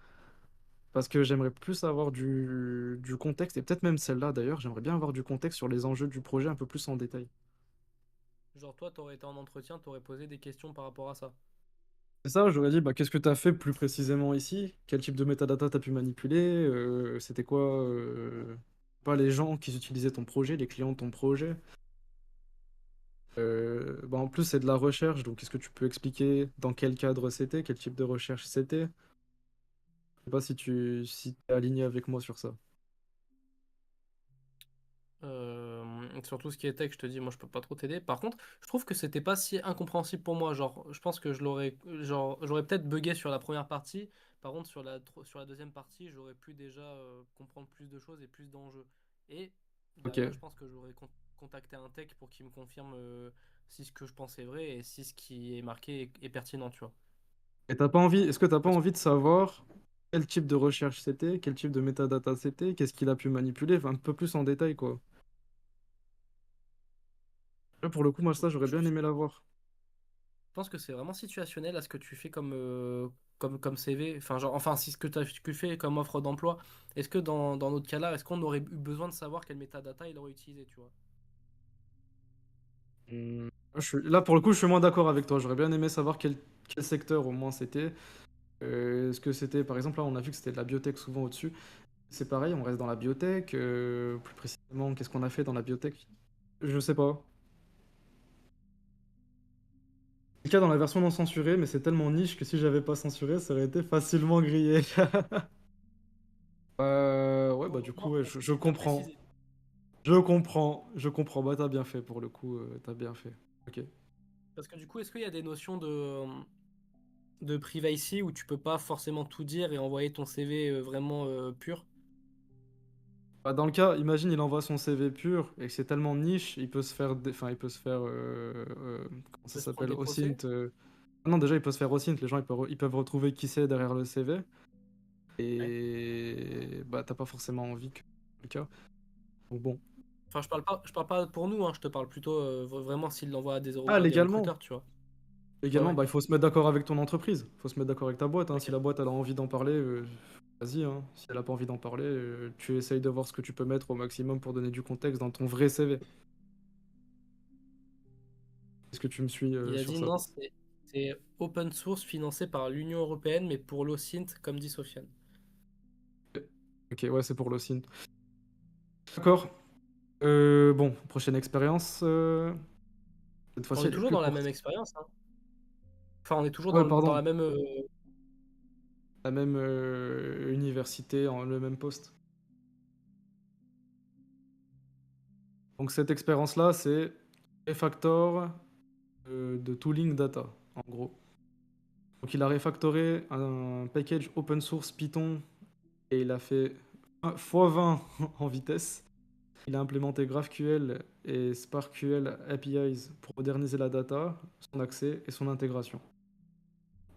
parce que j'aimerais plus avoir du contexte, et peut-être même celle-là d'ailleurs, j'aimerais bien avoir du contexte sur les enjeux du projet un peu plus en détail. Genre, toi, t'aurais été en entretien, t'aurais posé des questions par rapport à ça. C'est ça, j'aurais dit, bah, qu'est-ce que tu as fait plus précisément ici? Quel type de metadata tu as pu manipuler? C'était quoi, pas les gens qui utilisaient ton projet, les clients de ton projet? Bah, en plus, c'est de la recherche, donc est-ce que tu peux expliquer dans quel cadre c'était, quel type de recherche c'était? Je sais pas si t'es aligné avec moi sur ça. Surtout ce qui est tech, je te dis, moi je peux pas trop t'aider. Par contre, je trouve que c'était pas si incompréhensible pour moi. Genre, je pense que j'aurais peut-être bugué sur la première partie. Par contre, sur la deuxième partie, j'aurais pu déjà comprendre plus de choses et plus d'enjeux. Et Ok. derrière, je pense que j'aurais contacté un tech pour qu'il me confirme si ce que je pensais est vrai et si ce qui est marqué est pertinent, tu vois. Et t'as pas envie, est-ce que t'as pas Parce envie de savoir quel type de recherche c'était, quel type de metadata c'était, qu'est-ce qu'il a pu manipuler, enfin, un peu plus en détail, quoi. Là, pour le coup, moi, ça, j'aurais bien je aimé l'avoir. pense que c'est vraiment situationnel à ce que tu fais comme CV. Enfin, genre, enfin, si ce que tu as fait comme offre d'emploi, est-ce que dans notre cas-là, est-ce qu'on aurait eu besoin de savoir quel metadata il aurait utilisé, tu vois? Là, pour le coup, je suis moins d'accord avec toi. J'aurais bien aimé savoir quel secteur au moins c'était. Est-ce que c'était, par exemple, là, on a vu que c'était de la biotech souvent au-dessus. C'est pareil, on reste dans la biotech. Plus précisément, qu'est-ce qu'on a fait dans la biotech? Je sais pas. Le cas dans la version non censurée, mais c'est tellement niche que si j'avais pas censuré, ça aurait été facilement grillé. Ouais, bah du coup, Heureusement, ouais, je merci, t'as comprends. précisé. Je comprends. Bah t'as bien fait pour le coup, t'as bien fait. Ok. Parce que du coup, est-ce qu'il y a des notions de privacy où tu peux pas forcément tout dire et envoyer ton CV vraiment pur? Bah, dans le cas, imagine, il envoie son CV pur et que c'est tellement niche, il peut se faire, enfin, il peut se faire, comment Il ça peut se prendre s'appelle, des procès? OSINT. Ah non, déjà, il peut se faire OSINT. Les gens, ils peuvent retrouver qui c'est derrière le CV. Ouais. Et bah, t'as pas forcément envie que le cas. Donc bon. Enfin, je parle pas pour nous, hein, je te parle plutôt vraiment s'il l'envoie Ah, à des légalement. recruteurs, tu vois. Ouais, Légalement, ouais. bah, il faut se mettre d'accord avec ton entreprise. Il faut se mettre d'accord avec ta boîte, hein. Si Ok. la boîte elle a envie d'en parler, vas-y, hein. Si elle a pas envie d'en parler, tu essayes de voir ce que tu peux mettre au maximum pour donner du contexte dans ton vrai CV. Est-ce que tu me suis Il a sur dit ça? non, c'est open source financé par l'Union européenne, mais pour l'OSINT, comme dit Sofiane. Ok, ouais, c'est pour le signe. D'accord. Bon, prochaine expérience. Cette On fois-ci, est elle est toujours plus dans la même courte. expérience, hein. Enfin, on est toujours Ouais, dans pardon. la même. La même université, le même poste. Donc cette expérience-là, c'est refactor de tooling data, en gros. Donc il a refactoré un package open source Python et il a fait x20 en vitesse. Il a implémenté GraphQL et SparkQL APIs pour moderniser la data, son accès et son intégration.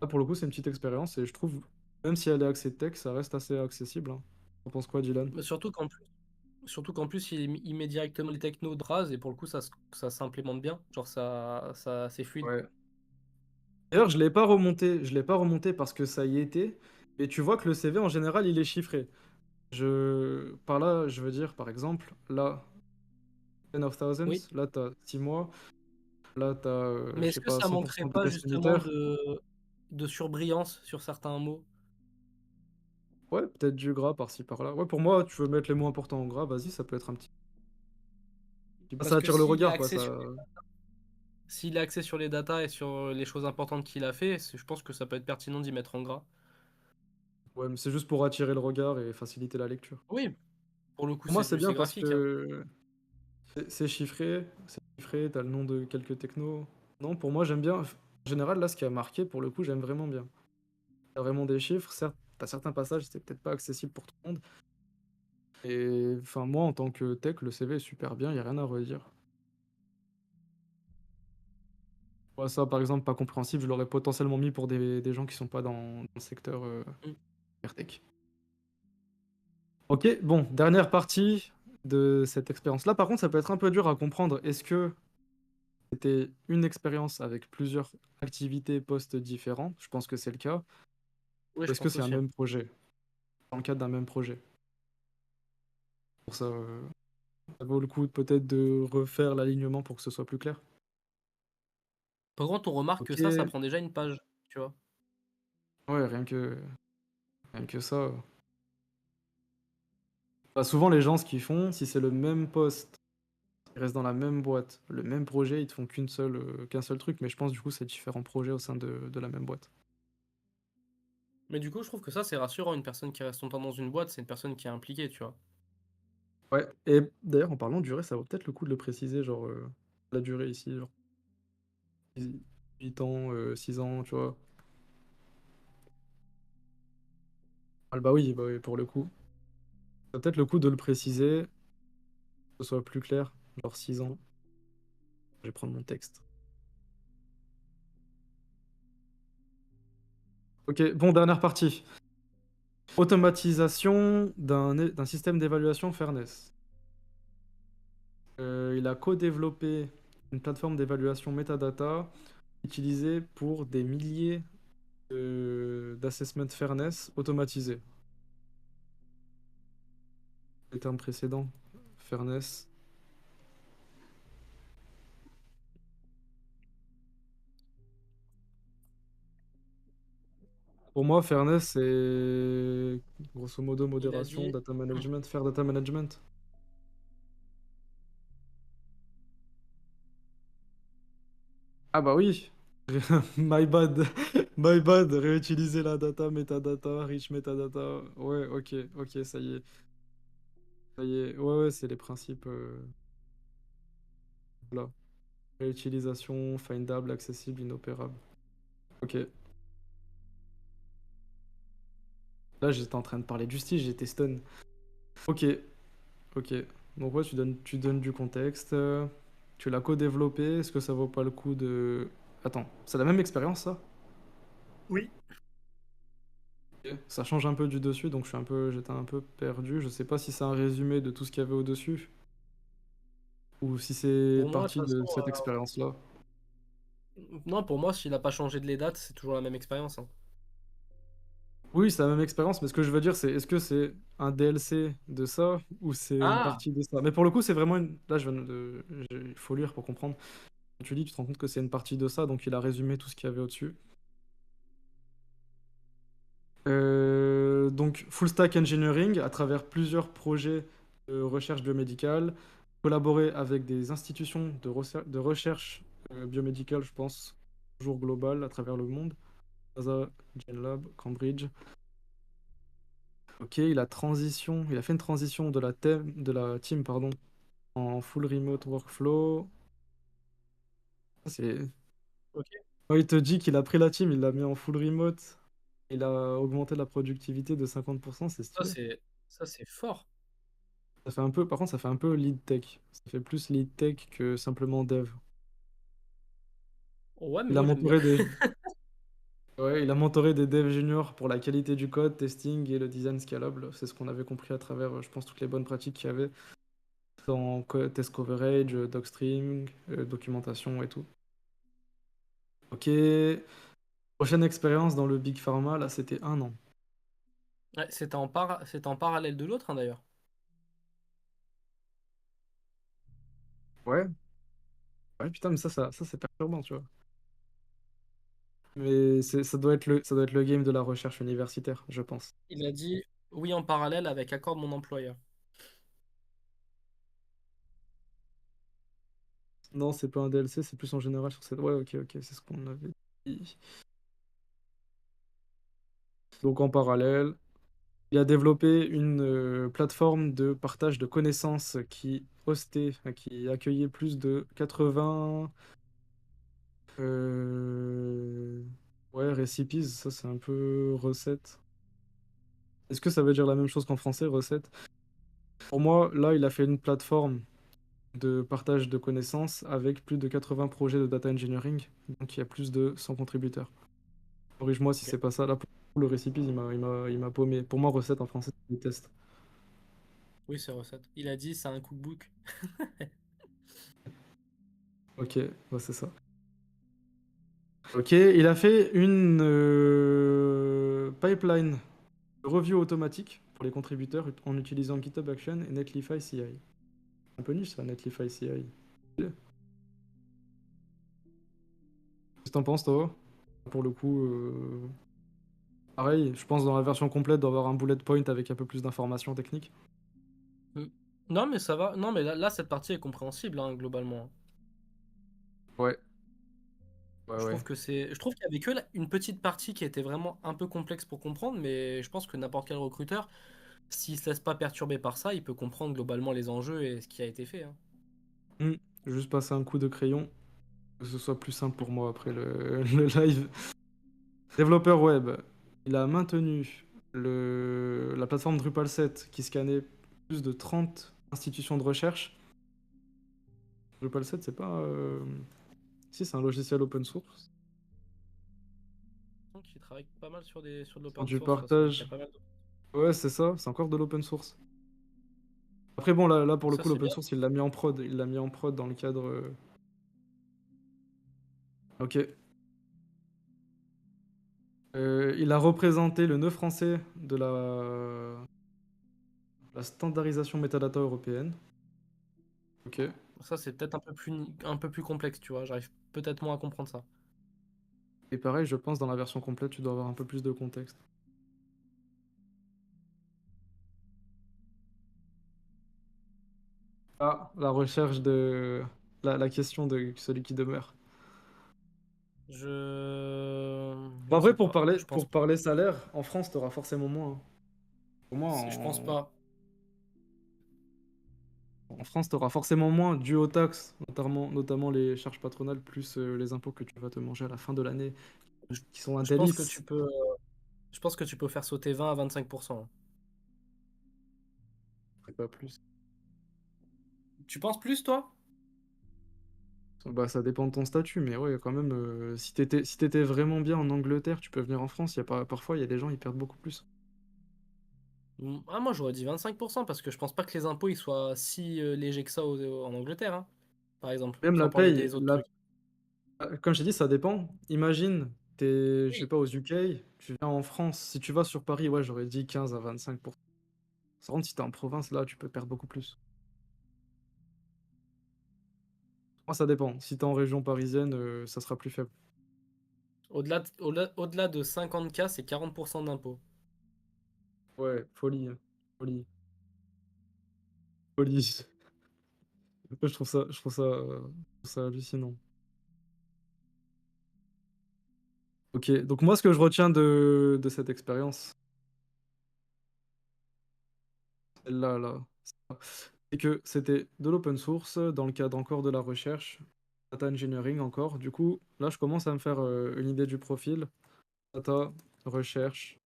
Là, pour le coup, c'est une petite expérience et je trouve, même si elle est axée tech, ça reste assez accessible, hein. T'en penses quoi, Dylan? Mais surtout qu'en plus, il met directement les technos de base et pour le coup, ça s'implémente bien. Genre, c'est fluide. Ouais. D'ailleurs, je l'ai pas remonté parce que ça y était, et tu vois que le CV en général, il est chiffré. Par là, je veux dire, par exemple, là, 10 of Oui. thousands, là, t'as 6 mois, là, t'as, Mais je est-ce sais que pas, ça 100% manquerait de pas vitesse justement unitaire. de surbrillance sur certains mots? Ouais, peut-être du gras par-ci, par-là. Ouais, pour moi, tu veux mettre les mots importants en gras, vas-y, ça peut être un petit. Ça Parce que attire le regard, quoi, ça. s'il est axé sur les datas et sur les choses importantes qu'il a fait, je pense que ça peut être pertinent d'y mettre en gras. Ouais, mais c'est juste pour attirer le regard et faciliter la lecture. Oui, pour le coup, Pour moi, c'est c'est du c'est bien parce graphique, hein. que c'est chiffré, t'as le nom de quelques technos. Non, pour moi, j'aime bien. En général, là, ce qui a marqué, pour le coup, j'aime vraiment bien. T'as vraiment des chiffres, certes, t'as certains passages, c'est peut-être pas accessible pour tout le monde. Et enfin, moi, en tant que tech, le CV est super bien, y a rien à redire. Moi, ça, par exemple, pas compréhensible, je l'aurais potentiellement mis pour des gens qui sont pas dans le secteur Mm. tech. Ok, bon, dernière partie de cette expérience-là. Par contre, ça peut être un peu dur à comprendre. Est-ce que c'était une expérience avec plusieurs activités postes différentes? Je pense que c'est le cas. Oui, Ou je est-ce que pense c'est un aussi, hein. même projet? Dans le cadre d'un même projet. Pour ça, ça vaut le coup peut-être de refaire l'alignement pour que ce soit plus clair. Par contre, on remarque que Ok, ça prend déjà une page, tu vois. ouais, rien que ça. Bah, souvent, les gens, ce qu'ils font, si c'est le même poste, ils restent dans la même boîte, le même projet, ils te font qu'un seul truc. Mais je pense, du coup, c'est différents projets au sein de la même boîte. Mais du coup, je trouve que ça, c'est rassurant. Une personne qui reste longtemps dans une boîte, c'est une personne qui est impliquée, tu vois. Ouais, et d'ailleurs, en parlant de durée, ça vaut peut-être le coup de le préciser, genre, la durée ici, genre 8 ans, 6 ans, tu vois. Ah, bah oui, pour le coup. Ça vaut peut-être le coup de le préciser, que ce soit plus clair, genre 6 ans. Je vais prendre mon texte. Ok, bon, dernière partie. Automatisation d'un système d'évaluation fairness. Il a co-développé une plateforme d'évaluation metadata utilisée pour des milliers d'assessments fairness automatisés. Les termes précédents, fairness. Pour moi, fairness, c'est grosso modo Il a modération, dit, data management, fair data management. Ah bah oui, my bad, my bad, réutiliser la data, metadata, rich metadata. Ouais, ok, ok, ça y est, ça y est. Ouais, ouais, c'est les principes. Voilà. Réutilisation, findable, accessible, inopérable. Ok. Là, j'étais en train de parler de justice, j'étais stun. Ok, ok. Donc ouais, tu donnes du contexte. Tu l'as co-développé. Est-ce que ça vaut pas le coup de... Attends, c'est la même expérience, ça? oui. Ok. Ça change un peu du dessus, donc j'étais un peu perdu. Je sais pas si c'est un résumé de tout ce qu'il y avait au-dessus, ou si c'est Pour moi, de partie toute façon, de cette expérience-là. non, pour moi, s'il a pas changé de les dates, c'est toujours la même expérience, hein. Oui, c'est la même expérience, mais ce que je veux dire, c'est est-ce que c'est un DLC de ça ou c'est une Ah, partie de ça? Mais pour le coup, c'est vraiment une. Là, il faut lire pour comprendre. Quand tu lis, tu te rends compte que c'est une partie de ça, donc il a résumé tout ce qu'il y avait au-dessus. Donc, full stack engineering, à travers plusieurs projets de recherche biomédicale, collaborer avec des institutions de recherche biomédicale, je pense, toujours global à travers le monde. NASA, GenLab, Cambridge. Ok, il a fait une transition de la team, pardon, en full remote workflow. C'est... ok. Quand il te dit qu'il a pris la team, il l'a mis en full remote, il a augmenté la productivité de 50%, c'est Ça, stylé. c'est ça, c'est fort. Ça fait un peu, par contre, ça fait un peu lead tech. Ça fait plus lead tech que simplement dev. Ouais, mais Il a moi, j'aime bien. mentoré des, Ouais, il a mentoré des devs juniors pour la qualité du code, testing et le design scalable. C'est ce qu'on avait compris à travers, je pense, toutes les bonnes pratiques qu'il y avait dans test coverage, docstring, documentation et tout. Ok. Prochaine expérience dans le Big Pharma, là, c'était un an. Ouais, c'était en parallèle de l'autre, hein, d'ailleurs. Ouais. Ouais, putain, mais ça c'est perturbant, tu vois. Mais ça doit être le game de la recherche universitaire, je pense. Il a dit oui en parallèle avec accord de mon employeur. Non, c'est pas un DLC, c'est plus en général sur cette. Ouais, ok, ok, c'est ce qu'on avait dit. Donc en parallèle, il a développé une plateforme de partage de connaissances qui hostait, enfin, qui accueillait plus de 80 ouais, recipes, ça c'est un peu recette. Est-ce que ça veut dire la même chose qu'en français, recette? Pour moi, là, il a fait une plateforme de partage de connaissances avec plus de 80 projets de data engineering. Donc il y a plus de 100 contributeurs. Corrige-moi si Ok. c'est pas ça. Là, pour le récipe, il m'a paumé. Pour moi, recette en français, c'est des tests. Oui, c'est recette. Il a dit c'est un cookbook. Ok, ouais, c'est ça. Ok, il a fait une pipeline de review automatique pour les contributeurs en utilisant GitHub Action et Netlify CI. Un peu niche ça, Netlify CI. Qu'est-ce que t'en penses, toi? Pour le coup, pareil, je pense dans la version complète d'avoir un bullet point avec un peu plus d'informations techniques. Mm. Non, mais ça va. Non, mais là, cette partie est compréhensible, hein, globalement. Ouais, ouais, Je ouais. trouve que c'est. Je trouve qu'il y avait que une petite partie qui était vraiment un peu complexe pour comprendre, mais je pense que n'importe quel recruteur, s'il se laisse pas perturber par ça, il peut comprendre globalement les enjeux et ce qui a été fait, hein. Hmm, juste passer un coup de crayon, que ce soit plus simple pour moi après le live. Développeur web, il a maintenu la plateforme Drupal 7 qui scannait plus de 30 institutions de recherche. Drupal 7, c'est pas. Si, c'est un logiciel open source. Donc, il travaille pas mal sur de Sur l'open du source, de toute façon. Il y a partage. pas mal de... Ouais, c'est ça, c'est encore de l'open source. Après, bon, là pour le Ça, coup, c'est l'open bien. source, il l'a mis en prod. Il l'a mis en prod dans le cadre. Ok. Il a représenté le nœud français de la standardisation métadata européenne. Ok. Ça, c'est peut-être un peu plus complexe, tu vois. J'arrive peut-être moins à comprendre ça. Et pareil, je pense dans la version complète, tu dois avoir un peu plus de contexte. Ah, la recherche de... la question de celui qui demeure. Je En vrai, sais pas. Je pense pour pas. parler salaire, en France, tu auras forcément moins, hein. Au moins, Je pense pas. en France, tu auras forcément moins dû aux taxes, notamment les charges patronales, plus les impôts que tu vas te manger à la fin de l'année, Je, qui sont un je pense que délice. tu peux, je pense que tu peux faire sauter 20 à 25%. C'est pas plus. Tu penses plus, toi? Bah, ça dépend de ton statut, mais ouais, quand même, si t'étais vraiment bien en Angleterre, tu peux venir en France. Y a pas, parfois, il y a des gens, ils perdent beaucoup plus. Ah, moi, j'aurais dit 25% parce que je pense pas que les impôts ils soient si légers que ça en Angleterre, hein, par exemple, Même la sans parler paye, des autres trucs. comme je t'ai dit, ça dépend. Imagine, t'es, je sais Oui. pas, aux UK, tu viens en France. Si tu vas sur Paris, ouais, j'aurais dit 15 à 25%. Par contre, si t'es en province, là, tu peux perdre beaucoup plus. Moi, ça dépend. Si t'es en région parisienne, ça sera plus faible. Au-delà de 50K, c'est 40% d'impôts. Ouais, folie, hein. Folie, folie. Je trouve ça hallucinant. Ok, donc moi, ce que je retiens de cette expérience, celle-là, là, c'est que c'était de l'open source dans le cadre encore de la recherche, data engineering encore. Du coup, là, je commence à me faire une idée du profil, data, recherche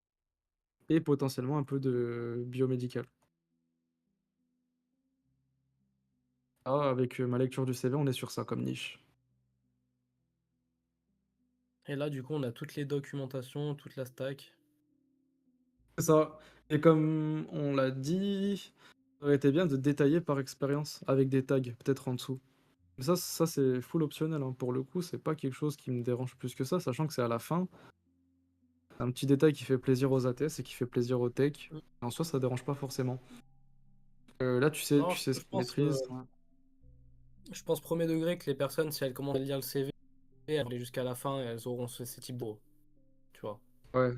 et potentiellement un peu de biomédical. Ah, avec ma lecture du CV, on est sur ça comme niche. Et là, du coup, on a toutes les documentations, toute la stack. C'est ça. Et comme on l'a dit, ça aurait été bien de détailler par expérience avec des tags, peut-être en dessous. Mais ça c'est full optionnel, hein. Pour le coup, c'est pas quelque chose qui me dérange plus que ça, sachant que c'est à la fin. Un petit détail qui fait plaisir aux ATS et qui fait plaisir aux tech. Mm. En soi, ça dérange pas forcément. Là, Non, tu sais ce je qu'ils pense, maîtrisent. je pense premier degré que les personnes, si elles commencent à lire le CV, elles vont aller jusqu'à la fin et elles auront ces types de... Tu vois. Ouais.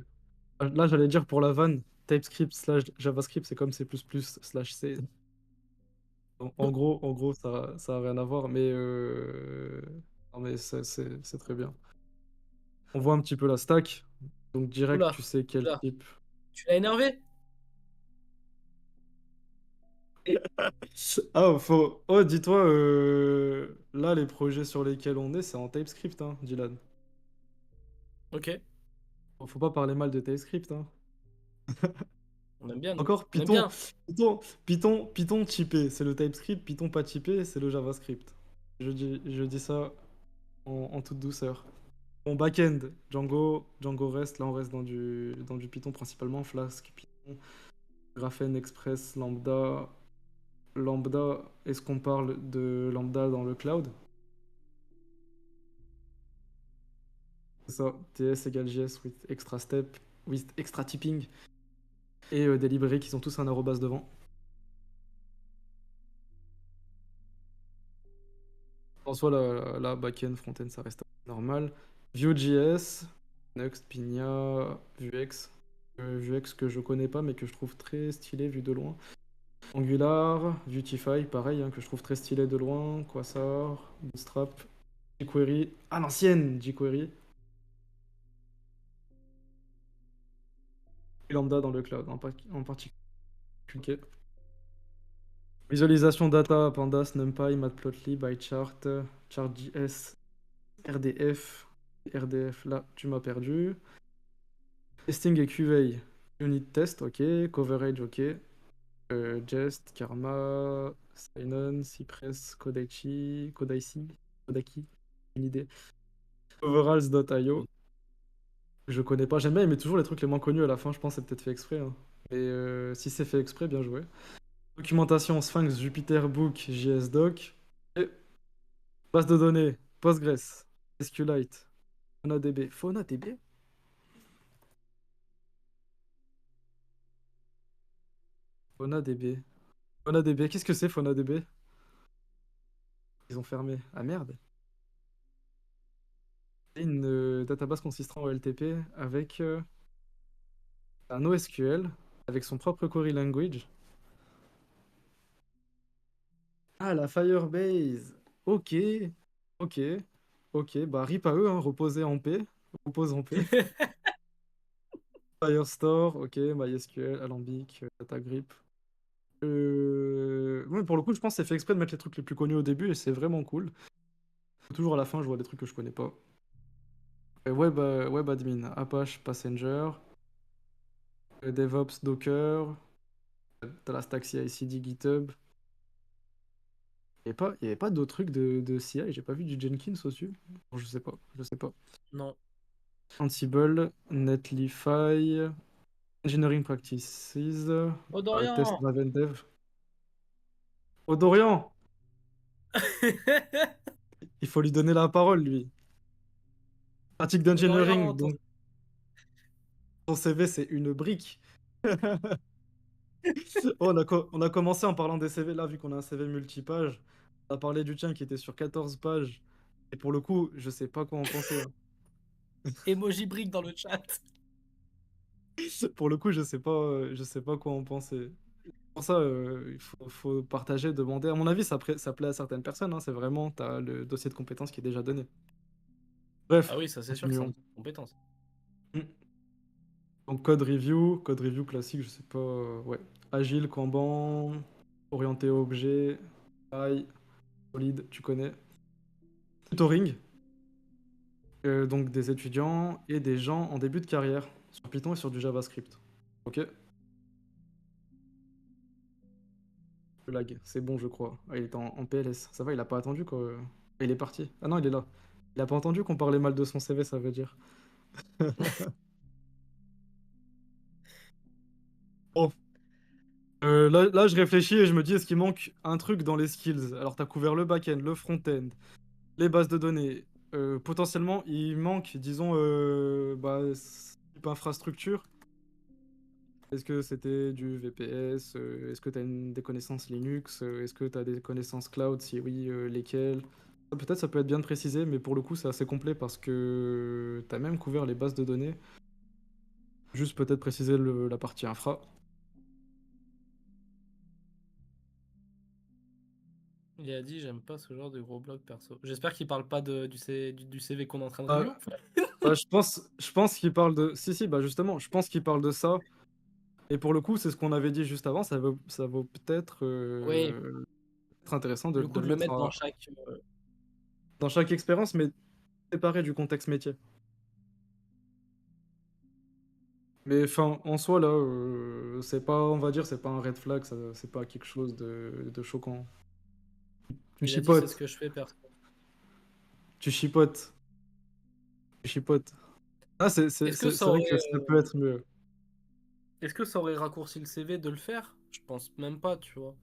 Là, j'allais dire pour la vanne, TypeScript slash JavaScript, c'est comme C++ slash C. En gros, ça a rien à voir, mais, non, mais c'est très bien. On voit un petit peu la stack, donc direct, Oula, tu sais quel oula, type. tu l'as énervé? Ah, faut... Oh, dis-toi, là, les projets sur lesquels on est, c'est en TypeScript, hein, Dylan. Ok, Faut pas parler mal de TypeScript, hein. on aime bien, nous. Encore On aime Python, bien. Python typé, c'est le TypeScript, Python pas typé, c'est le JavaScript. Je dis ça en toute douceur. Bon, back-end, Django REST, là on reste dans du Python principalement, Flask, Python, Graphene, Express, Lambda. Lambda, est-ce qu'on parle de Lambda dans le cloud? C'est ça, TS égale JS with extra step, with extra typing, et des librairies qui sont tous un arrobas devant. En soi, la back-end, front-end, ça reste normal. Vue.js, Next, Pinia, Vuex. Vuex que je connais pas, mais que je trouve très stylé vu de loin. Angular, Vuetify, pareil, hein, que je trouve très stylé de loin. Quasar, Bootstrap, jQuery. À l'ancienne, jQuery. Et Lambda dans le cloud en particulier. Visualisation data, Pandas, NumPy, Matplotlib, iChart, Chart.js, RDF. RDF, là, tu m'as perdu. Testing et QA. Unit test, ok. Coverage, ok. Jest, Karma, Synon, Cypress, Kodaki, une idée. Overalls.io. Je connais pas, j'aime bien, mais toujours les trucs les moins connus à la fin, je pense que c'est peut-être fait exprès, hein. Et si c'est fait exprès, bien joué. Documentation, Sphinx, Jupyter Book, JSDoc. Et base de données, Postgres, SQLite, FaunaDB. FaunaDB? FaunaDB. FaunaDB, qu'est-ce que c'est FaunaDB? Ils ont fermé. Ah merde. C'est une database consistant en OLTP avec un NoSQL, avec son propre query language. Ah, la Firebase. Ok, ok, ok. Bah, rip à eux, hein, reposer en paix. Repose en paix. Firestore, ok, MySQL, Alambic, DataGrip. Ouais, pour le coup, je pense que c'est fait exprès de mettre les trucs les plus connus au début et c'est vraiment cool. Toujours à la fin, je vois des trucs que je connais pas. Web admin, Apache, Passenger, DevOps, Docker, t'as la stack CI/CD, GitHub. Il y avait pas d'autres trucs de CI, j'ai pas vu du Jenkins dessus. Bon, je sais pas. Non. Ansible, Netlify, Engineering Practices, Oh, Test Dorian! Driven Dev. Odorian, il faut lui donner la parole, lui. Pratique d'engineering, Dorian, donc ton CV, c'est une brique. Oh, on a commencé en parlant des CV, là, vu qu'on a un CV multipage. On a parlé du tien qui était sur 14 pages. Et pour le coup, je sais pas quoi en penser, hein. Emoji brick dans le chat. Pour le coup, je sais pas quoi en penser. Pour ça, faut partager, demander. À mon avis, ça plaît à certaines personnes, hein. C'est vraiment, t'as le dossier de compétences qui est déjà donné. Ah Bref, oui, ça c'est sûr que c'est un continuons. dossier de compétence. Hmm. Donc, code review classique, je sais pas. Ouais. Agile, Kanban, orienté objet, AI, solide, tu connais. Tutoring, donc des étudiants et des gens en début de carrière sur Python et sur du JavaScript. Ok? Le lag, c'est bon, je crois. Ah, il est en PLS. Ça va, il a pas attendu quoi. Ah, il est parti. Ah non, il est là. Il a pas entendu qu'on parlait mal de son CV, ça veut dire. Bon, là, je réfléchis et je me dis, est-ce qu'il manque un truc dans les skills? Alors, tu as couvert le back-end, le front-end, les bases de données. Potentiellement, il manque, disons, bah, type infrastructure. Est-ce que c'était du VPS? Est-ce que tu as des connaissances Linux? Est-ce que tu as des connaissances cloud? Si oui, lesquelles? Peut-être ça peut être bien de préciser, mais pour le coup, c'est assez complet parce que tu as même couvert les bases de données. Juste peut-être préciser la partie infra. Il a dit, j'aime pas ce genre de gros blog perso. J'espère qu'il parle pas du CV qu'on est en train de Ah, review. bah, je pense qu'il parle de. Si, si, bah justement, je pense qu'il parle de ça. Et pour le coup, c'est ce qu'on avait dit juste avant. Ça vaut peut-être Oui, être intéressant de, le de coup le de le mettre mettre dans chaque expérience, mais séparé du contexte métier. Mais enfin, en soi, là, c'est pas, on va dire, c'est pas un red flag, c'est pas quelque chose de choquant. Tu il a dit, c'est ce chipotes, que je fais perso. tu chipotes, tu chipotes. Ah, c'est c'est- Est-ce que c'est- ça c'est vrai que aurait, ça peut être mieux. est-ce que ça aurait raccourci le CV de le faire? Je pense même pas, tu vois.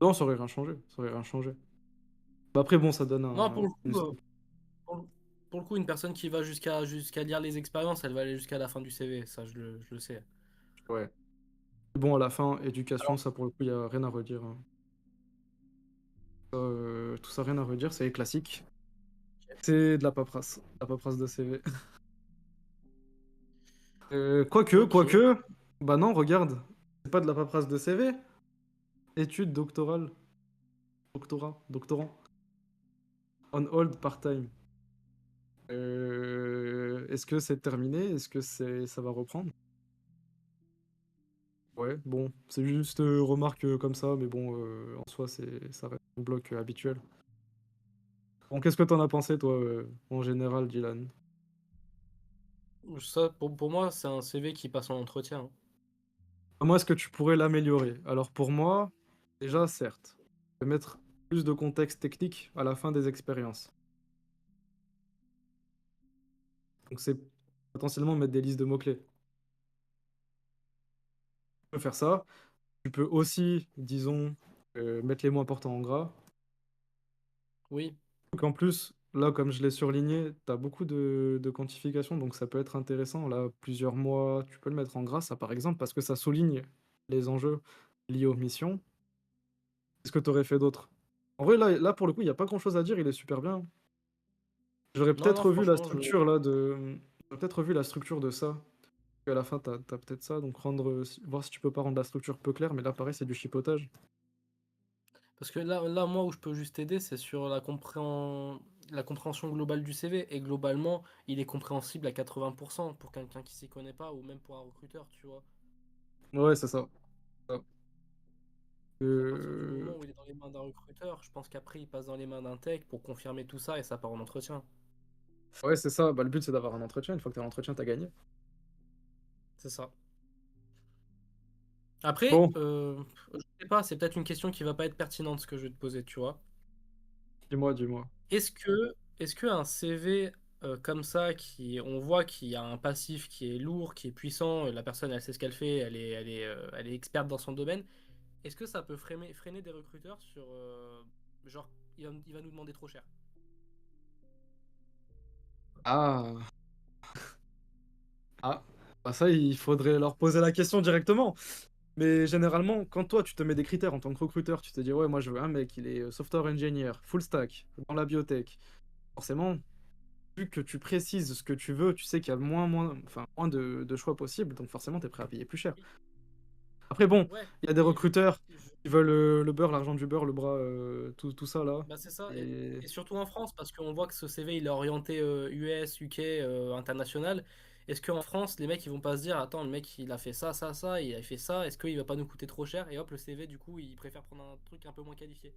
Non, ça aurait rien changé, ça aurait rien changé. Bah, après, bon, ça donne Non, pour le une coup, pour le, pour le coup, une personne qui va jusqu'à lire les expériences, elle va aller jusqu'à la fin du CV. Ça, je le sais. ouais. Bon, à la fin, éducation, Alors, ça pour le coup, il y a rien à redire, hein. Tout ça, rien à redire, c'est classique. C'est de la paperasse de CV. ok. Quoique, bah non, regarde, c'est pas de la paperasse de CV. Études doctorales, doctorant, on hold part-time. Est-ce que c'est terminé? Est-ce que ça va reprendre? Ouais, bon, c'est juste remarque comme ça, mais bon, en soi, ça reste un bloc habituel. Bon, qu'est-ce que t'en as pensé, toi, en général, Dylan? Ça, pour moi, c'est un CV qui passe en entretien, hein. Moi, est-ce que tu pourrais l'améliorer? Alors, pour moi, déjà, certes, je vais mettre plus de contexte technique à la fin des expériences. Donc, c'est potentiellement mettre des listes de mots-clés. Tu peux faire ça. Tu peux aussi, disons, mettre les mots importants en gras. Oui, Donc en plus, là, comme je l'ai surligné, tu as beaucoup de quantification, donc ça peut être intéressant. Là, plusieurs mois, tu peux le mettre en gras, ça par exemple, parce que ça souligne les enjeux liés aux missions. Qu'est-ce que tu aurais fait d'autre? En vrai, là, pour le coup, il n'y a pas grand-chose à dire, il est super bien. J'aurais non, peut-être non, revu la franchement, structure là de. J'aurais peut-être revu la structure de ça. À la fin, t'as peut-être ça, donc voir si tu peux pas rendre la structure peu claire, mais là, pareil, c'est du chipotage. parce que là, moi, où je peux juste aider, c'est sur la compréhension globale du CV. Et globalement, il est compréhensible à 80% pour quelqu'un qui s'y connaît pas, ou même pour un recruteur, tu vois. Ouais, c'est ça. Ça. À partir du moment Euh, où il est dans les mains d'un recruteur, je pense qu'après, il passe dans les mains d'un tech pour confirmer tout ça et ça part en entretien. Ouais, c'est ça. Bah, le but, c'est d'avoir un entretien. Une fois que t'as l'entretien, t'as gagné. C'est ça. Après, Bon, je sais pas, c'est peut-être une question qui va pas être pertinente ce que je vais te poser, tu vois. dis-moi, dis-moi. Est-ce que un CV comme ça, on voit qu'il y a un passif qui est lourd, qui est puissant, la personne elle sait ce qu'elle fait, elle est experte dans son domaine, est-ce que ça peut freiner des recruteurs sur genre il va nous demander trop cher? Ah, ah. Bah ça, il faudrait leur poser la question directement. Mais généralement, quand toi, tu te mets des critères en tant que recruteur, tu te dis, ouais, moi, je veux un mec, il est software engineer, full stack, dans la biotech. Forcément, vu que tu précises ce que tu veux, tu sais qu'il y a moins de choix possibles, donc forcément, tu es prêt à payer plus cher. Après, bon, Ouais, il y a des mais recruteurs je- qui veulent le beurre, l'argent du beurre, le bras, tout ça, là. bah c'est ça, Et et surtout en France, parce qu'on voit que ce CV il est orienté US, UK, international. Est-ce qu'en France, les mecs ils vont pas se dire, attends, le mec il a fait ça, ça, ça, il a fait ça, est-ce qu'il va pas nous coûter trop cher? Et hop, le CV du coup, il préfère prendre un truc un peu moins qualifié.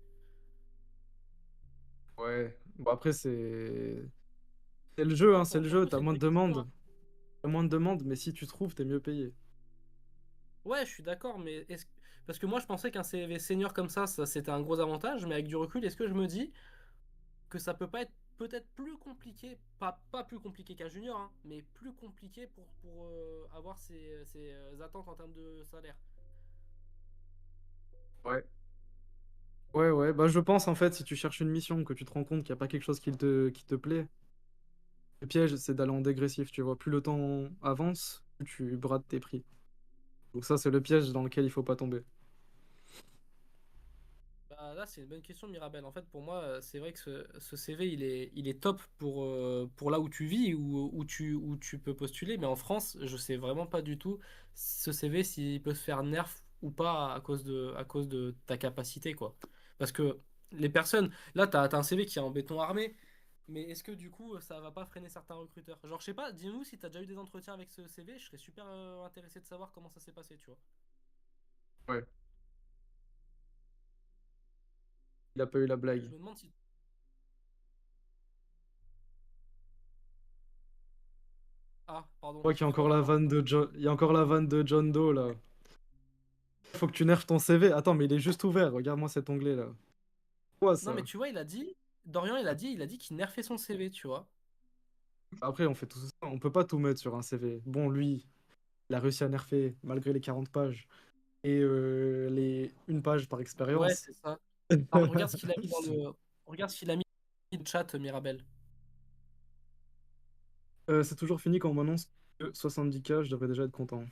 ouais, bon, après, c'est le jeu, Non, hein, c'est le pour le jeu, coup, t'as c'est une moins de vraie question, hein. demandes. T'as moins de demandes, mais si tu trouves, t'es mieux payé. Ouais, je suis d'accord, mais parce que moi je pensais qu'un CV senior comme ça c'était un gros avantage, mais avec du recul, est-ce que je me dis que ça peut pas être peut-être plus compliqué, pas plus compliqué qu'un junior, hein, mais plus compliqué pour avoir ses attentes en termes de salaire. Ouais. Ouais, ouais, bah je pense en fait, si tu cherches une mission, que tu te rends compte qu'il n'y a pas quelque chose qui te plaît, le piège c'est d'aller en dégressif, tu vois. Plus le temps avance, plus tu brades tes prix. Donc ça, c'est le piège dans lequel il faut pas tomber. Bah, là, c'est une bonne question, Mirabel. En fait, pour moi, c'est vrai que ce CV, il est top pour là où tu vis, où tu peux postuler. Mais en France, je sais vraiment pas du tout ce CV s'il peut se faire nerf ou pas à cause de ta capacité, quoi. Parce que les personnes, là, t'as un CV qui est en béton armé, mais est-ce que du coup, ça va pas freiner certains recruteurs? Genre, je sais pas, dis-nous si t'as déjà eu des entretiens avec ce CV, je serais super intéressé de savoir comment ça s'est passé, tu vois. Ouais. Il a pas eu la blague. Je me demande si. Ah, Je pardon, crois qu'il y a encore excuse-moi, la pardon. vanne de John... Il y a encore la vanne de John Doe là. Faut que tu nerfes ton CV. Attends, mais il est juste ouvert. Regarde-moi cet onglet là. Quoi Non, mais ça? tu vois, Dorian, il a dit qu'il nerfait son CV, tu vois. Après, on fait tout ça. On peut pas tout mettre sur un CV. Bon, lui, il a réussi à nerfer malgré les 40 pages et les une page par Ouais, expérience. c'est ça. Ah, regarde ce qu'il a mis regarde ce qu'il a mis dans le chat, Mirabel. C'est toujours fini quand on m'annonce que 70K, je devrais déjà être content.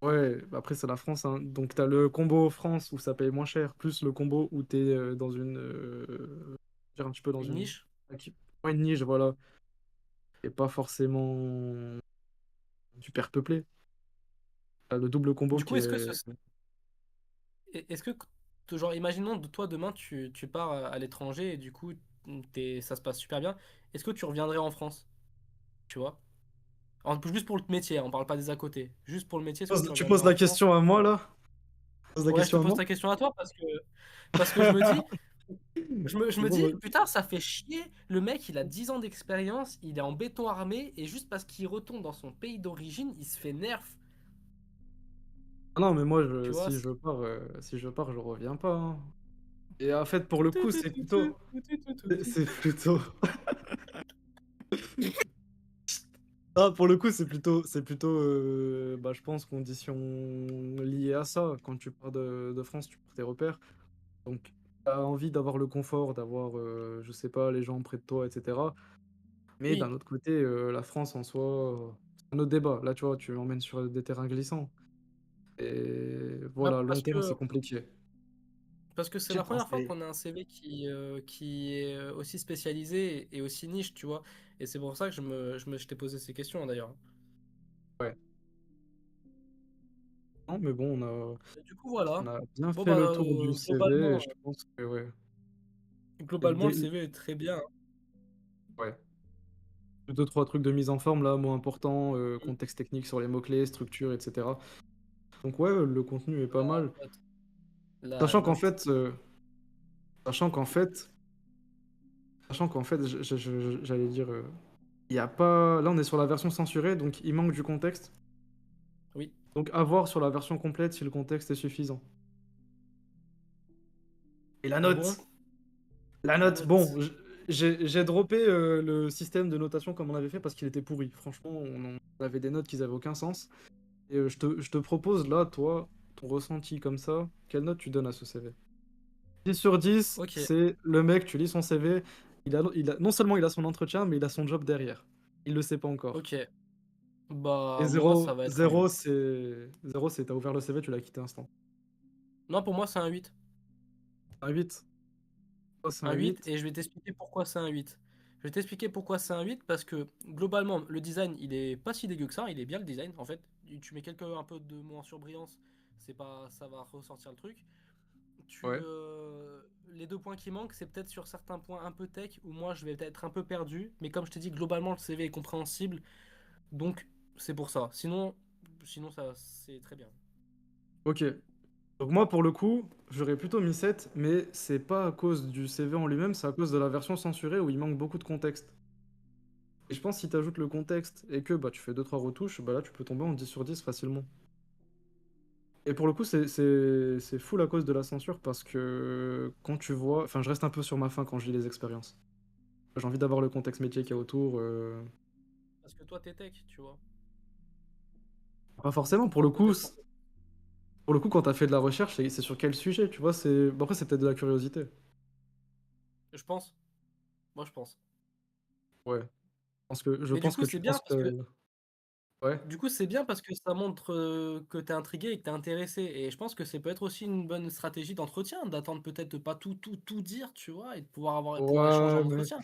Ouais, bah après c'est la France, hein. Donc t'as le combo France où ça paye moins cher, plus le combo où t'es dans une, je veux dire un petit peu dans Une une, niche. ouais, une niche, voilà, et pas forcément super peuplé. T'as le double combo Du qui coup, est. est-ce que, genre, imaginons de toi demain, tu pars à l'étranger et du coup, ça se passe super bien. Est-ce que tu reviendrais en France, tu vois? Juste pour le métier, hein, on parle pas des à côté. Juste pour le métier, est-ce que tu Tu reviendrais poses en la France? question à moi là? Tu poses la Ouais, je te question à pose moi? ta question à toi parce que je me dis, je me Bon, dis, bah, putain, ça fait chier. Le mec, il a 10 ans d'expérience, il est en béton armé, et juste parce qu'il retourne dans son pays d'origine, il se fait nerf. ah non, mais moi, Tu vois? si je pars, je reviens pas, hein. Et en fait, pour le coup, c'est plutôt. Ah, pour le coup, c'est plutôt, bah, je pense, condition liée à ça. Quand tu pars de France, tu prends tes repères. Donc, tu as envie d'avoir le confort, d'avoir, je sais pas, les gens près de toi, etc. Mais Oui, d'un autre côté, la France en soi, c'est un autre débat. Là, tu vois, tu m'emmènes sur des terrains glissants. Et bah, voilà, long terme, c'est compliqué. parce que c'est J'ai la première fois pensé. qu'on a un CV qui est aussi spécialisé et aussi niche, tu vois. Et c'est pour ça que je t'ai posé ces questions, d'ailleurs. Ouais. Non, mais bon, Et du coup, voilà. on a bien Bon, fait bah, le tour du CV et globalement, je pense que, ouais. globalement, le Dès- CV est très bien, hein. ouais. Deux, trois trucs de mise en forme, là, mots importants, contexte technique sur les mots-clés, structure, etc. Donc ouais, le contenu est pas La mal. note. La Sachant qu'en note. fait, euh, sachant qu'en fait, sachant qu'en fait, j'allais dire, il y a pas. Là, on est sur la version censurée, donc il manque du contexte. Oui. Donc à voir sur la version complète si le contexte est suffisant. Et la Ah bon? note, la La note, bon, note. j'ai droppé le système de notation comme on avait fait parce qu'il était pourri. Franchement, on avait des notes qui avaient aucun sens. Et je te propose là, toi, ton ressenti comme ça, quelle note tu donnes à ce CV? 10 sur 10, Ok. c'est le mec, tu lis son CV, non seulement il a son entretien, mais il a son job derrière. Il le sait pas encore. Ok. Et Bah, moi, ça 0, va être un 0 8. c'est 0, c'est t'as ouvert le CV, tu l'as quitté instant. Non, pour moi, c'est un 8. Un 8. Oh, c'est un Un 8, 8. et je vais t'expliquer pourquoi c'est un 8. Je vais t'expliquer pourquoi c'est un 8 parce que globalement, le design, il est pas si dégueu que ça. Il est bien le design, en fait. Tu mets un peu de mots en surbrillance, c'est pas, ça va ressortir le truc. Ouais. Les deux points qui manquent, c'est peut-être sur certains points un peu tech où moi je vais être un peu perdu. Mais comme je t'ai dit, globalement, le CV est compréhensible. Donc, c'est pour ça. Sinon ça, c'est très bien. Ok. Donc moi, pour le coup, j'aurais plutôt mis 7, mais c'est pas à cause du CV en lui-même, c'est à cause de la version censurée où il manque beaucoup de contexte. Et je pense que si tu ajoutes le contexte et que bah, tu fais deux trois retouches, bah là tu peux tomber en 10 sur 10 facilement. Et pour le coup, c'est full à cause de la censure parce que quand tu vois. Enfin, je reste un peu sur ma faim quand je lis les expériences. J'ai envie d'avoir le contexte métier qu'il y a autour. Parce que toi, t'es tech, tu vois. Pas Du forcément, coup, pour le coup, peut-être. pour le coup, quand t'as fait de la recherche, c'est sur quel sujet, tu vois, c'est... Bon, après, c'est peut-être de la curiosité. Je pense. Moi, je pense. Ouais. Je Mais du pense coup, que tu c'est bien penses parce que que... Ouais. du coup, c'est bien parce que ça montre que t'es intrigué et que t'es intéressé. Et je pense que c'est peut-être aussi une bonne stratégie d'entretien, d'attendre peut-être de pas tout dire, tu vois, et de pouvoir échanger Ouais, en entretien.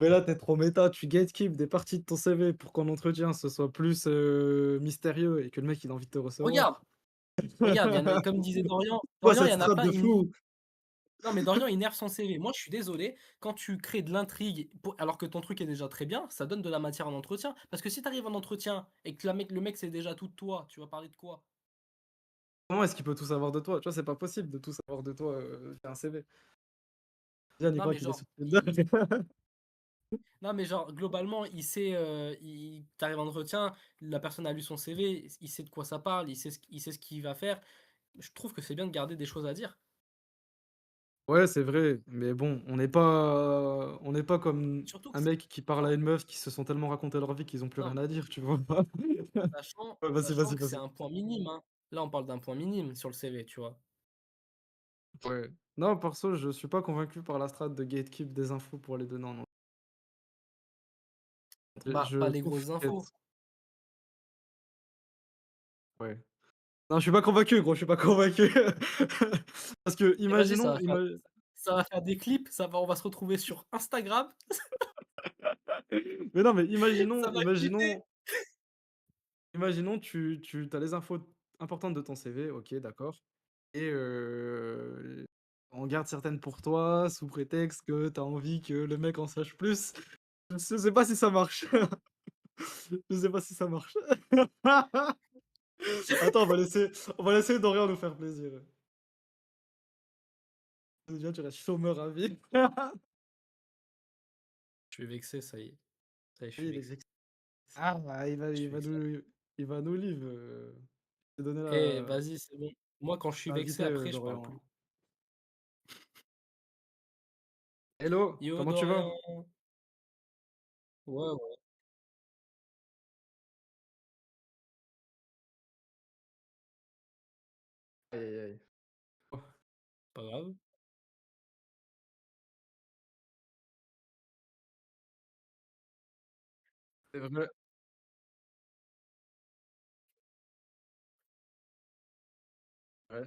mais là, t'es trop méta, tu gatekeep des parties de ton CV pour qu'en entretien, ce soit plus mystérieux et que le mec, il a envie de te recevoir. Regarde, regarde, comme disait Dorian, Quoi, Dorian, il cette y en a strat plein, de fou? non, mais Dorian, il nerve son CV. Moi, je suis désolé, quand tu crées de l'intrigue, alors que ton truc est déjà très bien, ça donne de la matière en entretien. Parce que si t'arrives en entretien et que le mec sait déjà tout de toi, tu vas parler de quoi? Comment est-ce qu'il peut tout savoir de toi? Tu vois, c'est pas possible de tout savoir de toi via un CV. Yann, il Non, croit mais qu'il est genre, sous tes doigts. non, mais genre, globalement, t'arrives en entretien, la personne a lu son CV, il sait de quoi ça parle, il sait ce qu'il va faire. Je trouve que c'est bien de garder des choses à dire. Ouais, c'est vrai, mais bon, on n'est pas comme Surtout que, un mec qui parle non, à une meuf qui se sont tellement raconté leur vie qu'ils ont plus non, rien à dire, tu vois. Ouais, vas-y, sachant vas-y, que c'est vas-y. un point minime, hein. Là, on parle d'un point minime sur le CV, tu vois. Ouais. Non, perso, je suis pas convaincu par la strat de gatekeep des infos pour les donner en entier. Bah, pas Je les trouve grosses que... infos. Ouais. Non, je suis pas convaincu, gros, je suis pas convaincu. Parce que, Et vas-y, ça va faire des clips, on va se retrouver sur Instagram, Mais non, mais ça va clipper. imaginons, tu as les infos importantes de ton CV, ok, d'accord. Et on garde certaines pour toi, sous prétexte que tu as envie que le mec en sache plus. Je sais pas si ça marche. Je sais pas si ça marche. Attends, on va laisser Dorian nous faire plaisir. Déjà, tu restes chômeur à vie. Je suis vexé, ça y est. Ça y est, je Oui, suis il est vexé. vexé. Ah, bah, Je suis vexé. il va nous livre. Je t'ai donné Eh, la... vas-y, c'est bon. Moi, quand je suis vexé, invité, après, je parle plus. Dorian. Hello, Yo, comment tu vas? Dorian. Ouais, ouais, Aïe, aïe, aïe. pas grave. C'est vrai. Ouais.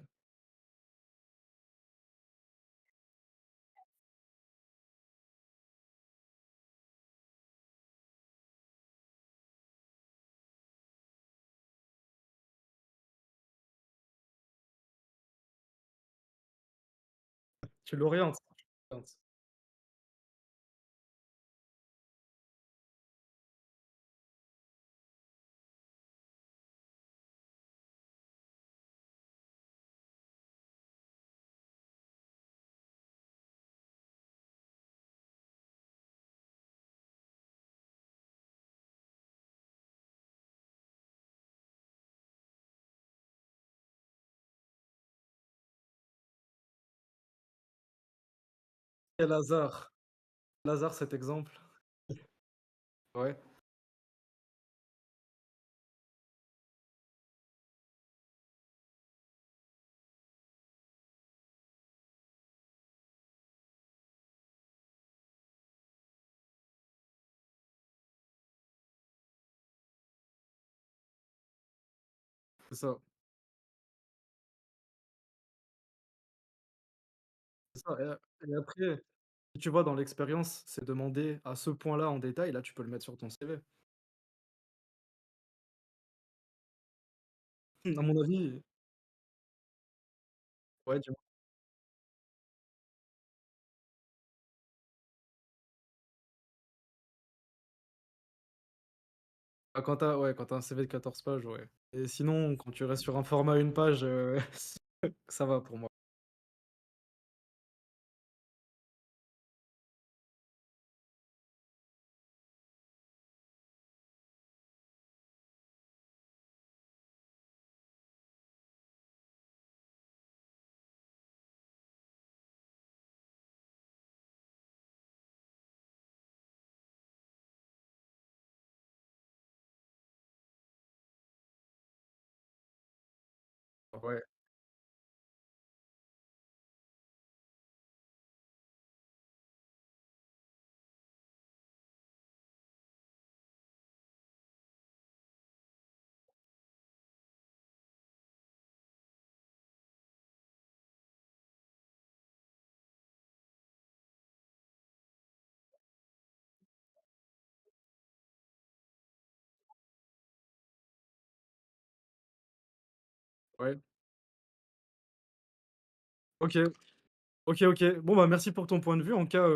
Tu l'orientes. Quel hasard. Quel hasard cet exemple. Ouais, c'est ça. C'est ça. Et après, si tu vois, dans l'expérience, c'est demandé à ce point-là en détail, là, tu peux le mettre sur ton CV. À mon avis, ouais, dis-moi. Ah, quand tu un CV de 14 pages, ouais. Et sinon, quand tu restes sur un format une page, ça va pour moi. Ouais, ouais. Ok, ok, ok. Bon, bah merci pour ton point de vue. En cas,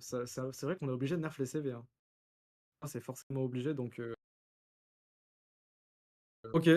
c'est vrai qu'on est obligé de nerf les CV, hein. Ah, c'est forcément obligé, donc ok.